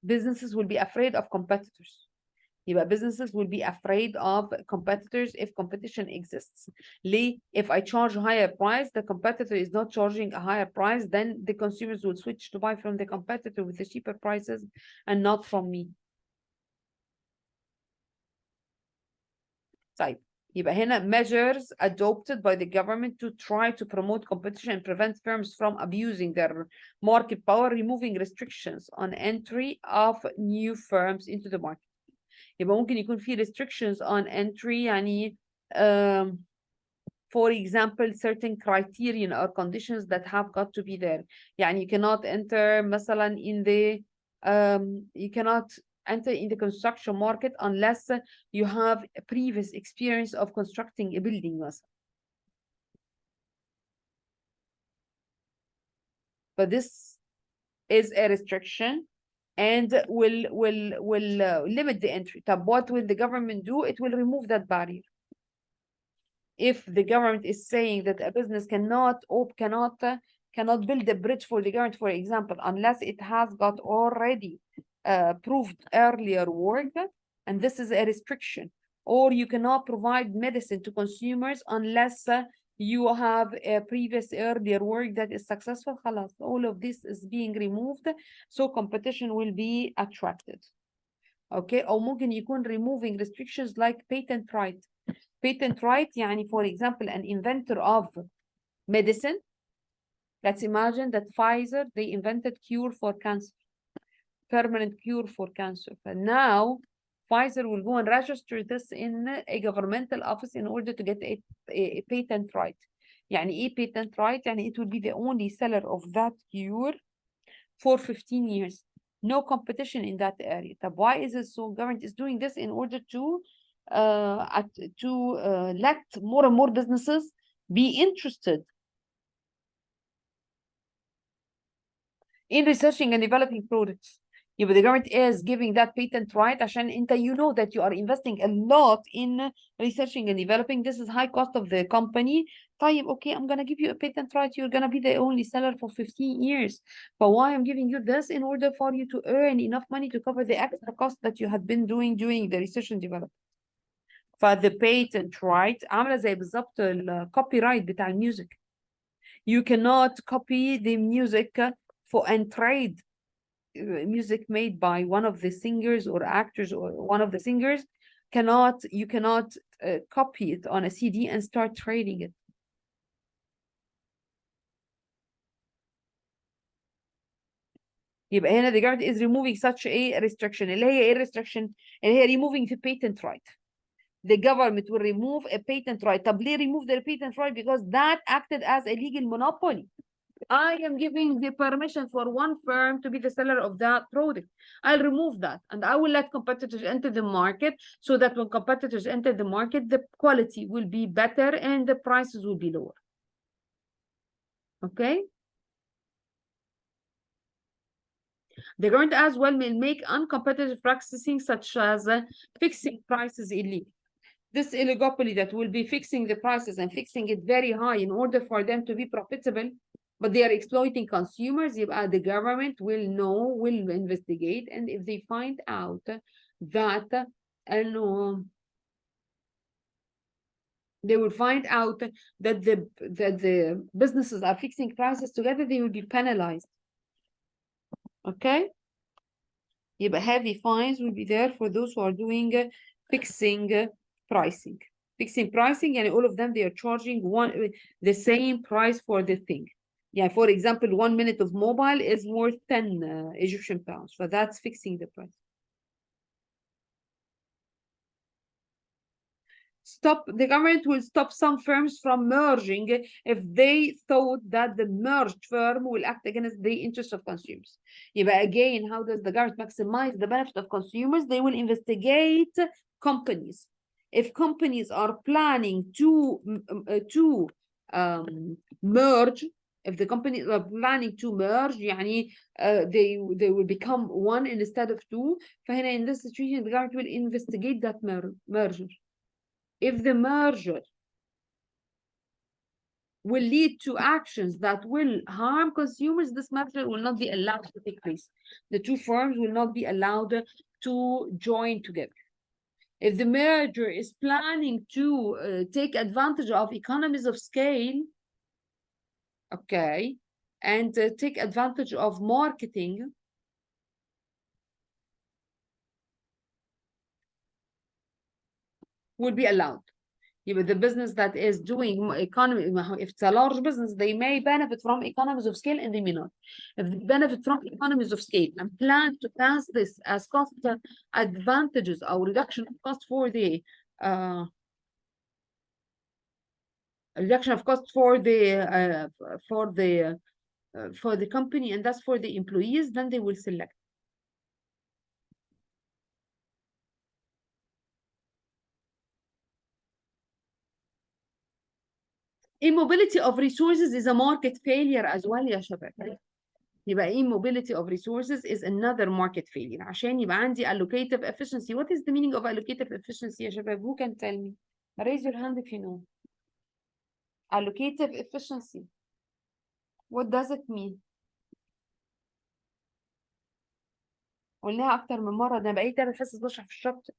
Businesses will be afraid of competitors. يبقى businesses will be afraid of competitors if competition exists. ليه? If I charge a higher price, the competitor is not charging a higher price, then the consumers will switch to buy from the competitor with the cheaper prices and not from me. طيب يبقى هنا measures adopted by the government to try to promote competition and prevent firms from abusing their market power, removing restrictions on entry of new firms into the market. يبقى ممكن يكون في restrictions on entry يعني for example certain criterion or conditions that have got to be there. يعني you cannot enter مثلا in the you cannot enter in the construction market unless you have a previous experience of constructing a building مثلا. But this is a restriction and will limit the entry. طب what will the government do? It will remove that barrier. If the government is saying that a business cannot build a bridge for the government, for example, unless it has got already proved earlier work, and this is a restriction. Or you cannot provide medicine to consumers unless you have a previous earlier work that is successful. خلاص, all of this is being removed, so competition will be attracted. Okay, أو ممكن يكون removing restrictions like patent right. Patent right يعني, for example, an inventor of medicine. Let's imagine that Pfizer, they invented cure for cancer, permanent cure for cancer. And now Pfizer will go and register this in a governmental office in order to get a patent right. يعني ايه patent right؟ يعني it will be the only seller of that cure for 15 years. No competition in that area. طب why is it so? Government is doing this in order to let more and more businesses be interested in researching and developing products. يبقى the government is giving that patent right عشان انت you know that you are investing a lot in researching and developing. This is high cost of the company. طيب okay, I'm gonna give you a patent right. You're gonna be the only seller for 15 years. But why I'm giving you this? In order for you to earn enough money to cover the extra cost that you had been doing during the research and development. فthe patent right عاملة زي بالظبط الكوبي رايت بتاع الميوزك. You cannot copy the music and trade music made by one of the singers or actors or one of the singers. You cannot copy it on a CD and start trading it. يبقى هنا the government is removing such a restriction. اللي هي ايه restriction؟ اللي هي removing the patent right. The government will remove a patent right. طب ليه remove the patent right? Because that acted as a legal monopoly. I am giving the permission for one firm to be the seller of that product. I'll remove that and I will let competitors enter the market so that when competitors enter the market, the quality will be better and the prices will be lower. Okay? The government as well may make uncompetitive practicing such as fixing prices illegal. This oligopoly that will be fixing the prices and fixing it very high in order for them to be profitable, but they are exploiting consumers, the government will investigate, and if they find out that they will find out that the businesses are fixing prices together, they will be penalized. Okay? Heavy fines will be there for those who are doing fixing pricing. Fixing pricing, and all of them, they are charging the same price for the thing. Yeah, for example, 1 minute of mobile is worth 10 Egyptian pounds. So that's fixing the price. The government will stop some firms from merging if they thought that the merged firm will act against the interest of consumers. Again, how does the government maximize the benefit of consumers? They will investigate companies. If companies are planning to merge, if the companies are planning to merge, they will become one instead of two. فهنا in this situation, the government will investigate that merger. If the merger will lead to actions that will harm consumers, this merger will not be allowed to take place. The two firms will not be allowed to join together. If the merger is planning to take advantage of economies of scale, okay, and take advantage of marketing, will be allowed. The business that is doing economy, if it's a large business, they may benefit from economies of scale and they may not. If they benefit from economies of scale and plan to pass this as cost advantages or reduction of cost for the reduction of cost for the company and thus for the employees, then they will select. Immobility of resources is a market failure as well يا شباب. immobility of resources is another market failure. عشان يبقى عندي allocative efficiency. What is the meaning of allocative efficiency يا شباب? Who can tell me? Raise your hand if you know. Allocative efficiency. What does it mean? قلناها أكتر من مرة. ده بقيت 3 حصص بشرح في الشابتر.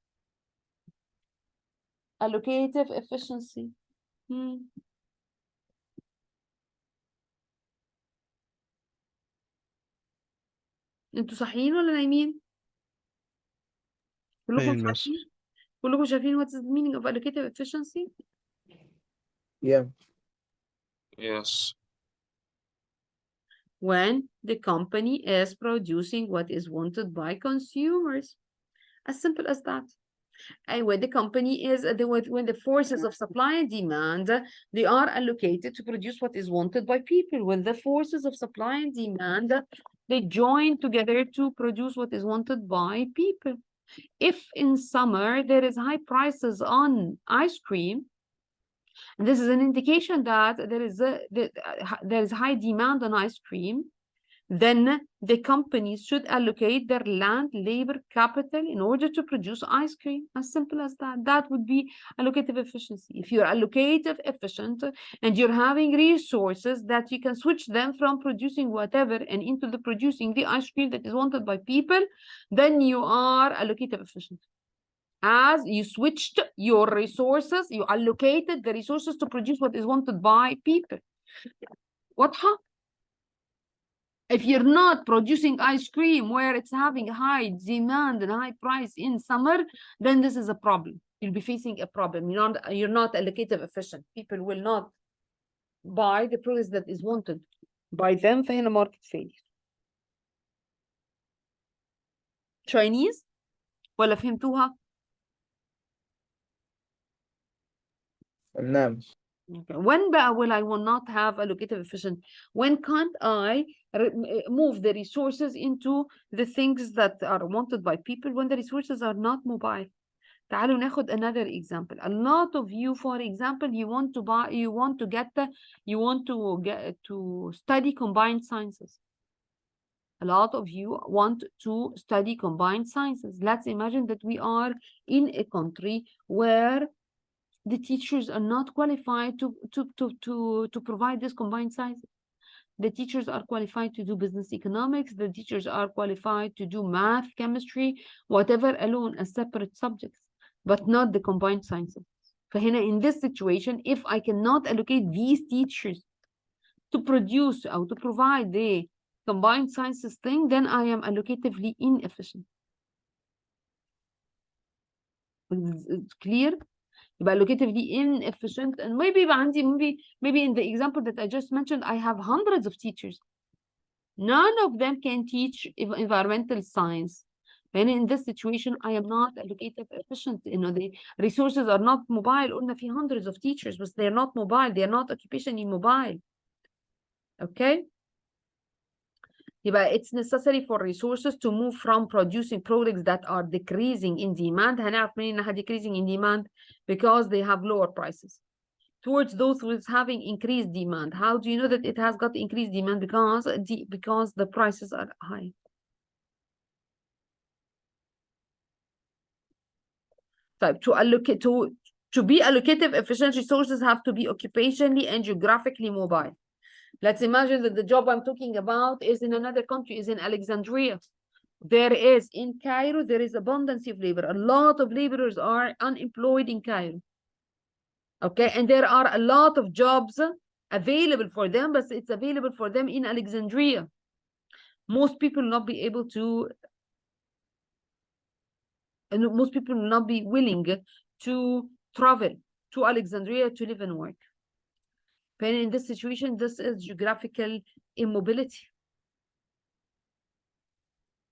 Allocative efficiency. انتوا صاحيين ولا نايمين؟ كلكم صاحيين؟ كلكم شايفين what is the meaning of allocative efficiency? Yeah. Yes. When the company is producing what is wanted by consumers. As simple as that. And when the company is, when the forces of supply and demand, they are allocated to produce what is wanted by people. When the forces of supply and demand, they join together to produce what is wanted by people. If in summer there is high prices on ice cream, this is an indication that there is high demand on ice cream, then the companies should allocate their land, labor, capital in order to produce ice cream. As simple as that. That would be allocative efficiency. If you're allocative efficient and you're having resources that you can switch them from producing whatever and into the producing the ice cream that is wanted by people, then you are allocative efficient. As you switched your resources, you allocated the resources to produce what is wanted by people. واضحة؟ If you're not producing ice cream where it's having high demand and high price in summer, then this is a problem. You'll be facing a problem. You're not allocative efficient. People will not buy the product that is wanted by them. فهنا market failure. Chinese ولا فهمتوها؟ نعم. Okay. When will not have allocative efficient? When can't I move the resources into the things that are wanted by people when the resources are not mobile? تعالوا ناخد another example. A lot of you, for example, you want to study combined sciences. A lot of you want to study combined sciences. Let's imagine that we are in a country where the teachers are not qualified to provide this combined sciences. The teachers are qualified to do business economics. The teachers are qualified to do math, chemistry, whatever alone as separate subjects, but not the combined sciences. فهنا in this situation, if I cannot allocate these teachers to produce or to provide the combined sciences thing, then I am allocatively inefficient. It's clear? يبقى allocatively inefficient, and maybe in the example that I just mentioned, I have hundreds of teachers. None of them can teach environmental science. And in this situation, I am not allocative efficient. The resources are not mobile. قلنا في hundreds of teachers, but they're not mobile. They're not occupationally mobile. Okay? يبقى it's necessary for resources to move from producing products that are decreasing in demand. هنعرف منين انها decreasing in demand? Because they have lower prices. Towards those with having increased demand. How do you know that it has got increased demand? Because the prices are high. So to be allocative efficient, resources have to be occupationally and geographically mobile. Let's imagine that the job I'm talking about is in another country, is in Alexandria. There is in Cairo, there is abundance of labor. A lot of laborers are unemployed in Cairo. Okay, and there are a lot of jobs available for them, but it's available for them in Alexandria. Most people will not be able to, and most people will not be willing to travel to Alexandria to live and work. But in this situation, this is geographical immobility.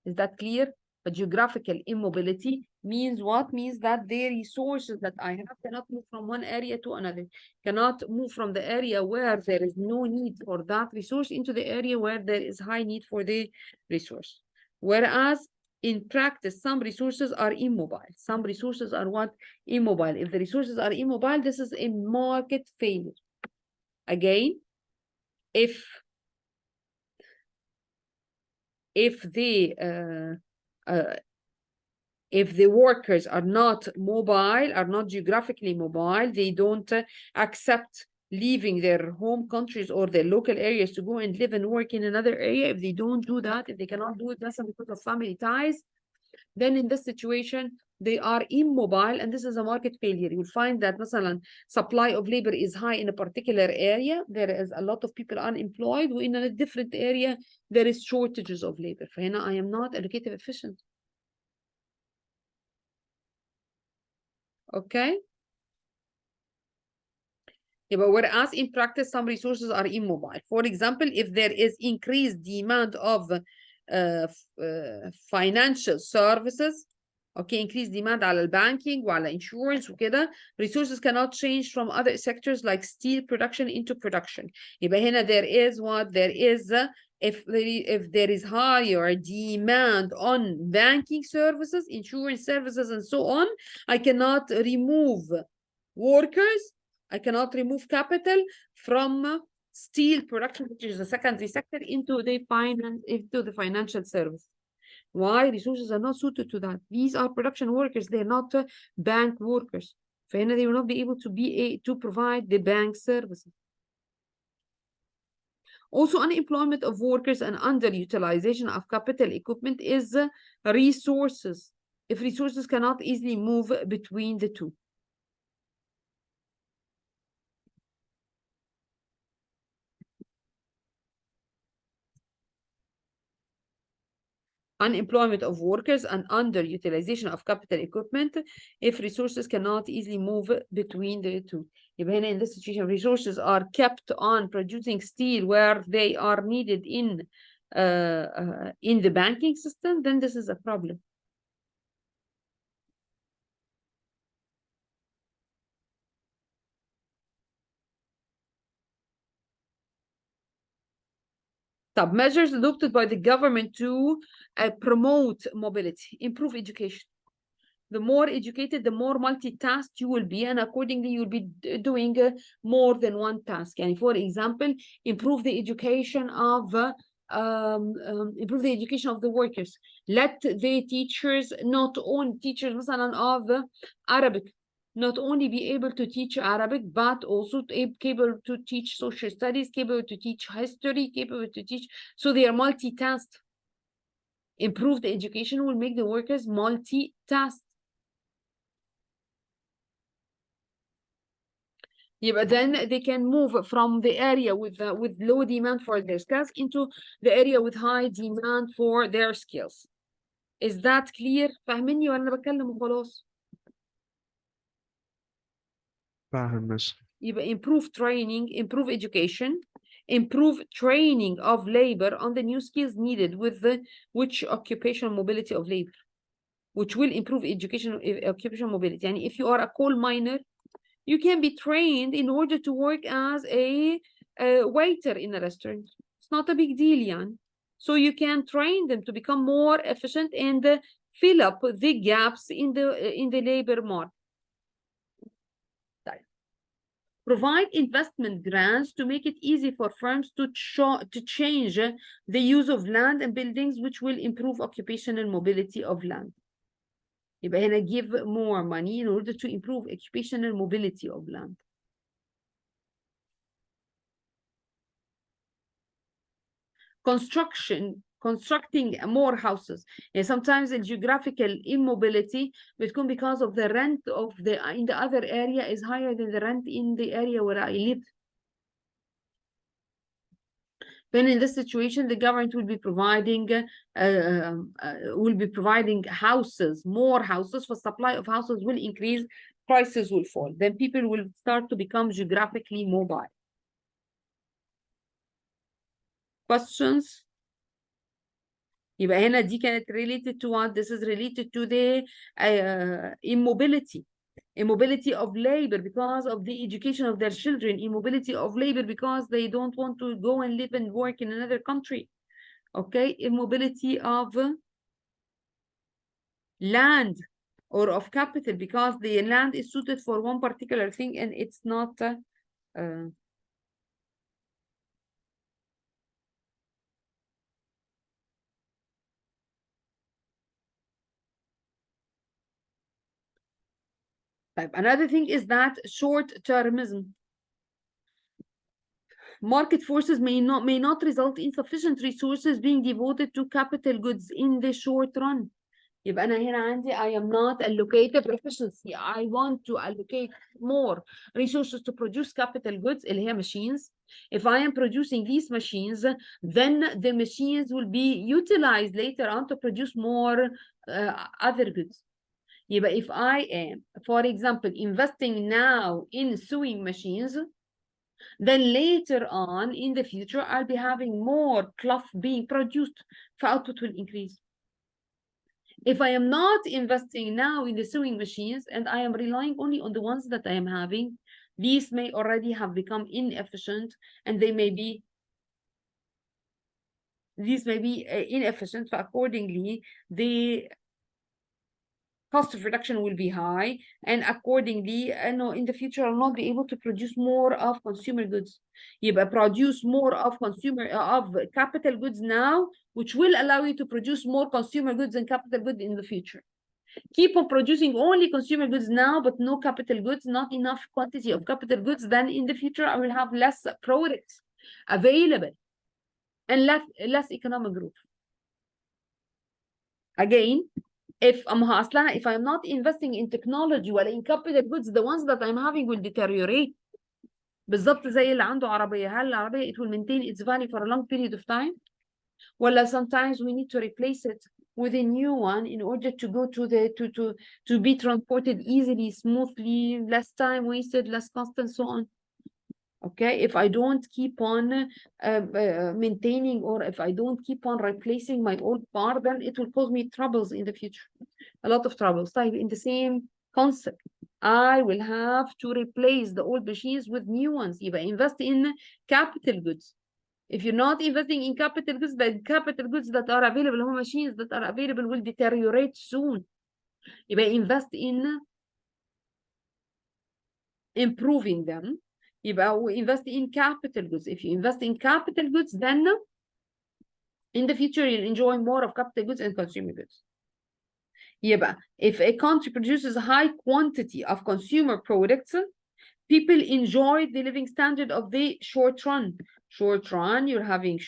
Is that clear? But geographical immobility means what? Means that the resources that I have cannot move from one area to another, cannot move from the area where there is no need for that resource into the area where there is high need for the resource. Whereas in practice, some resources are immobile. Some resources are what? Immobile. If the resources are immobile, this is a market failure. Again, if the workers are not mobile, are not geographically mobile, they don't accept leaving their home countries or their local areas to go and live and work in another area. If they don't do that, if they cannot do it because of family ties, then in this situation, they are immobile, and this is a market failure. You'll find that مثلا supply of labor is high in a particular area. There is a lot of people unemployed. In a different area, there is shortages of labor. فهنا I am not allocative efficient. Okay? Yeah, but whereas in practice, some resources are immobile. For example, if there is increased demand of financial services, Okay, increased demand على البانكينج وعلى insurance وكده. Resources cannot change from other sectors like steel production into production. يبقى هنا there is what there is if there is higher demand on banking services, insurance services, and so on, I cannot remove workers, I cannot remove capital from steel production, which is the secondary sector, into the financial service. Why? Resources are not suited to that. These are production workers. They're not bank workers. فهنا they will not be able to provide the bank services. Also, unemployment of workers and underutilization of capital equipment is resources. If resources cannot easily move between the two. Unemployment of workers and underutilization of capital equipment if resources cannot easily move between the two. يبقى هنا in this situation resources are kept on producing steel where they are needed in the banking system, then this is a problem. طب measures adopted by the government to promote mobility, improve education. The more educated, the more multitasked you will be, and accordingly, you'll be doing more than one task. And for example, improve the education of the workers. Let the teachers, not only teachers مثلا of Arabic, not only be able to teach Arabic, but also capable to teach social studies, capable to teach history, capable to teach. So they are multitasked. Improved education will make the workers multitasked. Yeah, but then they can move from the area with low demand for their skills into the area with high demand for their skills. Is that clear? فاهميني ولا أنا بتكلم وخلاص؟ فاهم بس. يبقى improve training, improve education, improve training of labor on the new skills needed with which occupational mobility of labor, which will improve occupational mobility. يعني if you are a coal miner, you can be trained in order to work as a waiter in a restaurant. It's not a big deal, يعني. So you can train them to become more efficient and fill up the gaps in the labor market. Provide investment grants to make it easy for firms to change the use of land and buildings, which will improve occupational mobility of land. يبقى هنا give more money in order to improve occupational mobility of land. Constructing more houses. And sometimes the geographical immobility بتكون because of the rent of in the other area is higher than the rent in the area where I live. Then in this situation, the government will be providing houses, more houses. For supply of houses will increase, prices will fall. Then people will start to become geographically mobile. Questions? يبقى هنا دي كانت related to what? This is related to the immobility. Immobility of labor because of the education of their children. Immobility of labor because they don't want to go and live and work in another country. Okay, immobility of land or of capital because the land is suited for one particular thing and it's not another thing is that short-termism. Market forces may not result in sufficient resources being devoted to capital goods in the short run. يبقى أنا هنا عندي I am not allocated efficiency. I want to allocate more resources to produce capital goods اللي هي machines. If I am producing these machines, then the machines will be utilized later on to produce more other goods. يبقى if I am, for example, investing now in sewing machines, then later on in the future, I'll be having more cloth being produced, so output will increase. If I am not investing now in the sewing machines and I am relying only on the ones that I am having, these may already have become inefficient and these may be inefficient. So accordingly, the cost of production will be high, and accordingly, in the future, I'll not be able to produce more of consumer goods. يبقى produce more of capital goods now, which will allow you to produce more consumer goods and capital goods in the future. Keep on producing only consumer goods now, but no capital goods, not enough quantity of capital goods, then in the future, I will have less products available and less economic growth. Again, if I'm not investing in technology or in capital goods, the ones that I'm having will deteriorate. بالظبط زي اللي عنده عربية. هل العربية it will maintain its value for a long period of time? Well, sometimes we need to replace it with a new one in order to go to be transported easily, smoothly, less time wasted, less cost, and so on. Okay, if I don't keep on maintaining, or if I don't keep on replacing my old car, then it will cause me troubles in the future, a lot of troubles. In the same concept, I will have to replace the old machines with new ones. يبقى invest in capital goods. If you're not investing in capital goods, the capital goods that are available, home machines that are available, will deteriorate soon. يبقى invest in improving them. يبقى invest in capital goods. If you invest in capital goods, then in the future you'll enjoy more of capital goods and consumer goods. يبقى if a country produces a high quantity of consumer products, people enjoy the living standard of the short run. Short run, you're having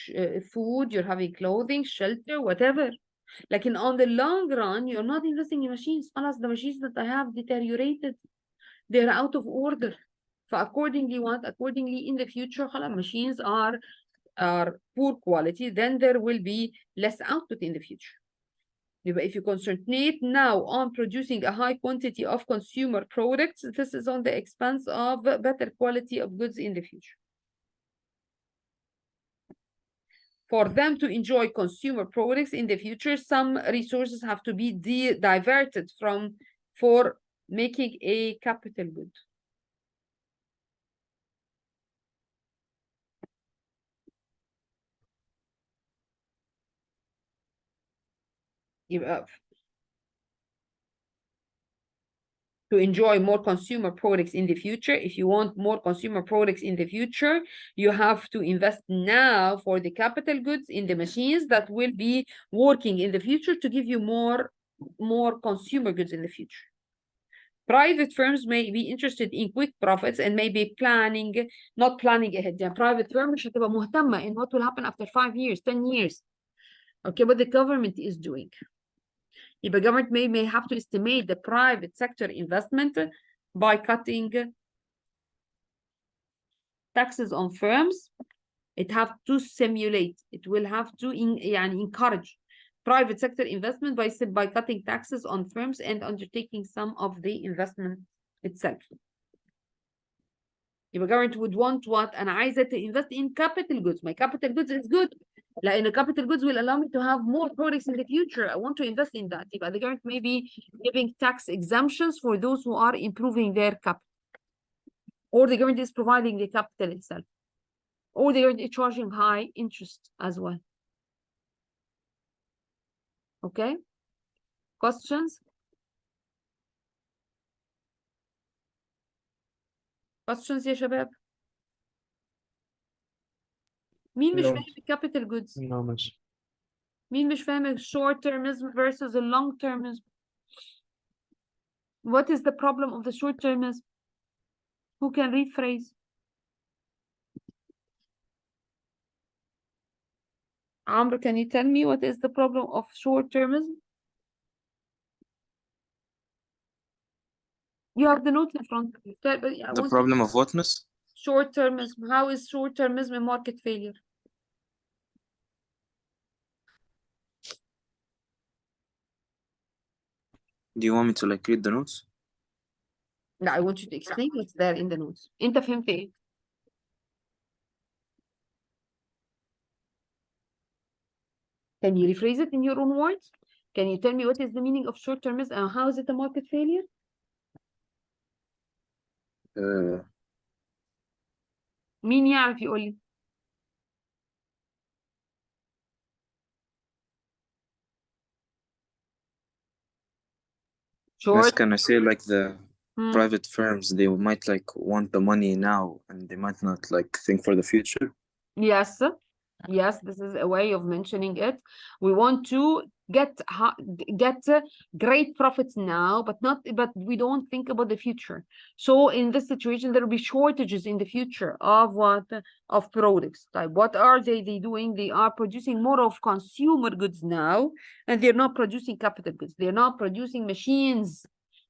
food, you're having clothing, shelter, whatever. Like on the long run, you're not investing in machines. The machines that I have deteriorated. They're out of order. Accordingly, in the future, machines are poor quality, then there will be less output in the future. If you concentrate now on producing a high quantity of consumer products, this is on the expense of better quality of goods in the future. For them to enjoy consumer products in the future, some resources have to be diverted for making a capital good. To enjoy more consumer products in the future, if you want more consumer products in the future, you have to invest now for the capital goods in the machines that will be working in the future to give you more consumer goods in the future. Private firms may be interested in quick profits and may be not planning ahead. Private firm مش هتبقى مهتمة in what will happen after 5 years, 10 years. Okay, what the government is doing. The government may have to estimate the private sector investment by cutting taxes on firms. It will have to encourage private sector investment by cutting taxes on firms and undertaking some of the investment itself. The government would want what? أنا عايزة to invest in capital goods. My capital goods is good. لأن capital goods will allow me to have more products in the future. I want to invest in that. The government may be giving tax exemptions for those who are improving their capital. Or the government is providing the capital itself. Or the government is charging high interest as well. Okay? Questions? Questions يا شباب؟ مين مش فاهم capital goods؟ No, miss. مين مش فاهم short termism versus a long termism? What is the problem of the short termism? Who can rephrase? Amr, can you tell me what is the problem of short termism? You have the notes in front of you. The problem of what, miss? Short termism. How is short termism a market failure? Do you want me to read the notes? No, I want you to explain what's there in the notes. انت فهمت ايه؟ Can you rephrase it in your own words? Can you tell me what is the meaning of short-termism and how is it a market failure? مين يعرف يقول لي؟ Miss, Short. can I say like the Hmm. private firms, they might like want the money now and they might not like think for the future? Yes. Yes, this is a way of mentioning it. We want to get great profits now, but we don't think about the future. So in this situation, there will be shortages in the future of what? Of products. Like what are they doing? They are producing more of consumer goods now, and they're not producing capital goods. They're not producing machines,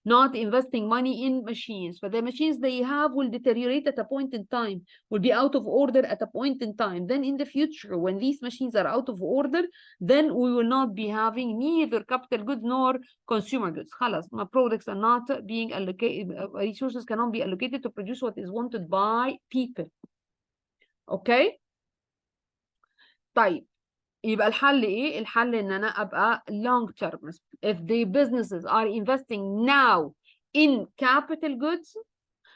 not investing money in machines. But the machines they have will deteriorate at a point in time, will be out of order at a point in time. Then in the future, when these machines are out of order, then we will not be having neither capital goods nor consumer goods. خلاص, my products are not being allocated, resources cannot be allocated to produce what is wanted by people. Okay? طيب, يبقى الحل ايه؟ الحل ان انا ابقى long term. If the businesses are investing now in capital goods,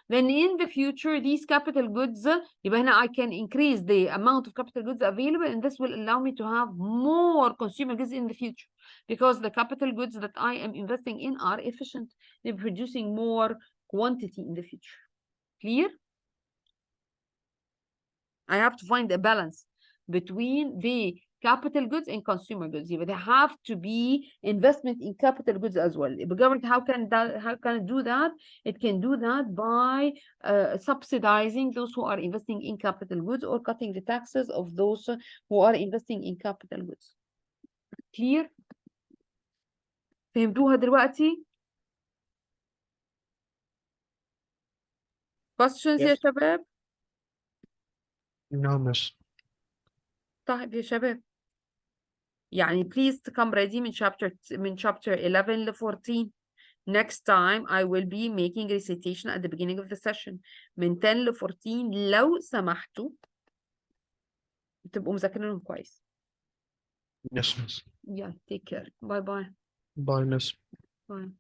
then in the future these capital goods, يبقى هنا I can increase the amount of capital goods available, and this will allow me to have more consumer goods in the future, because the capital goods that I am investing in are efficient. They're producing more quantity in the future. Clear? I have to find a balance between the capital goods and consumer goods. But there have to be investment in capital goods as well. The government, how can it do that? It can do that by subsidizing those who are investing in capital goods, or cutting the taxes of those who are investing in capital goods. Clear? فهمتوها دلوقتي؟ questions يا Yes. شباب؟ No, miss. طيب يا شباب، يعني please come ready من chapter 11 ل 14. Next time I will be making recitation at the beginning of the session من 10 ل 14. لو سمحتوا تبقوا مذاكرينهم كويس. Yes, miss. Yeah, take care. Bye bye. Bye, miss. Bye.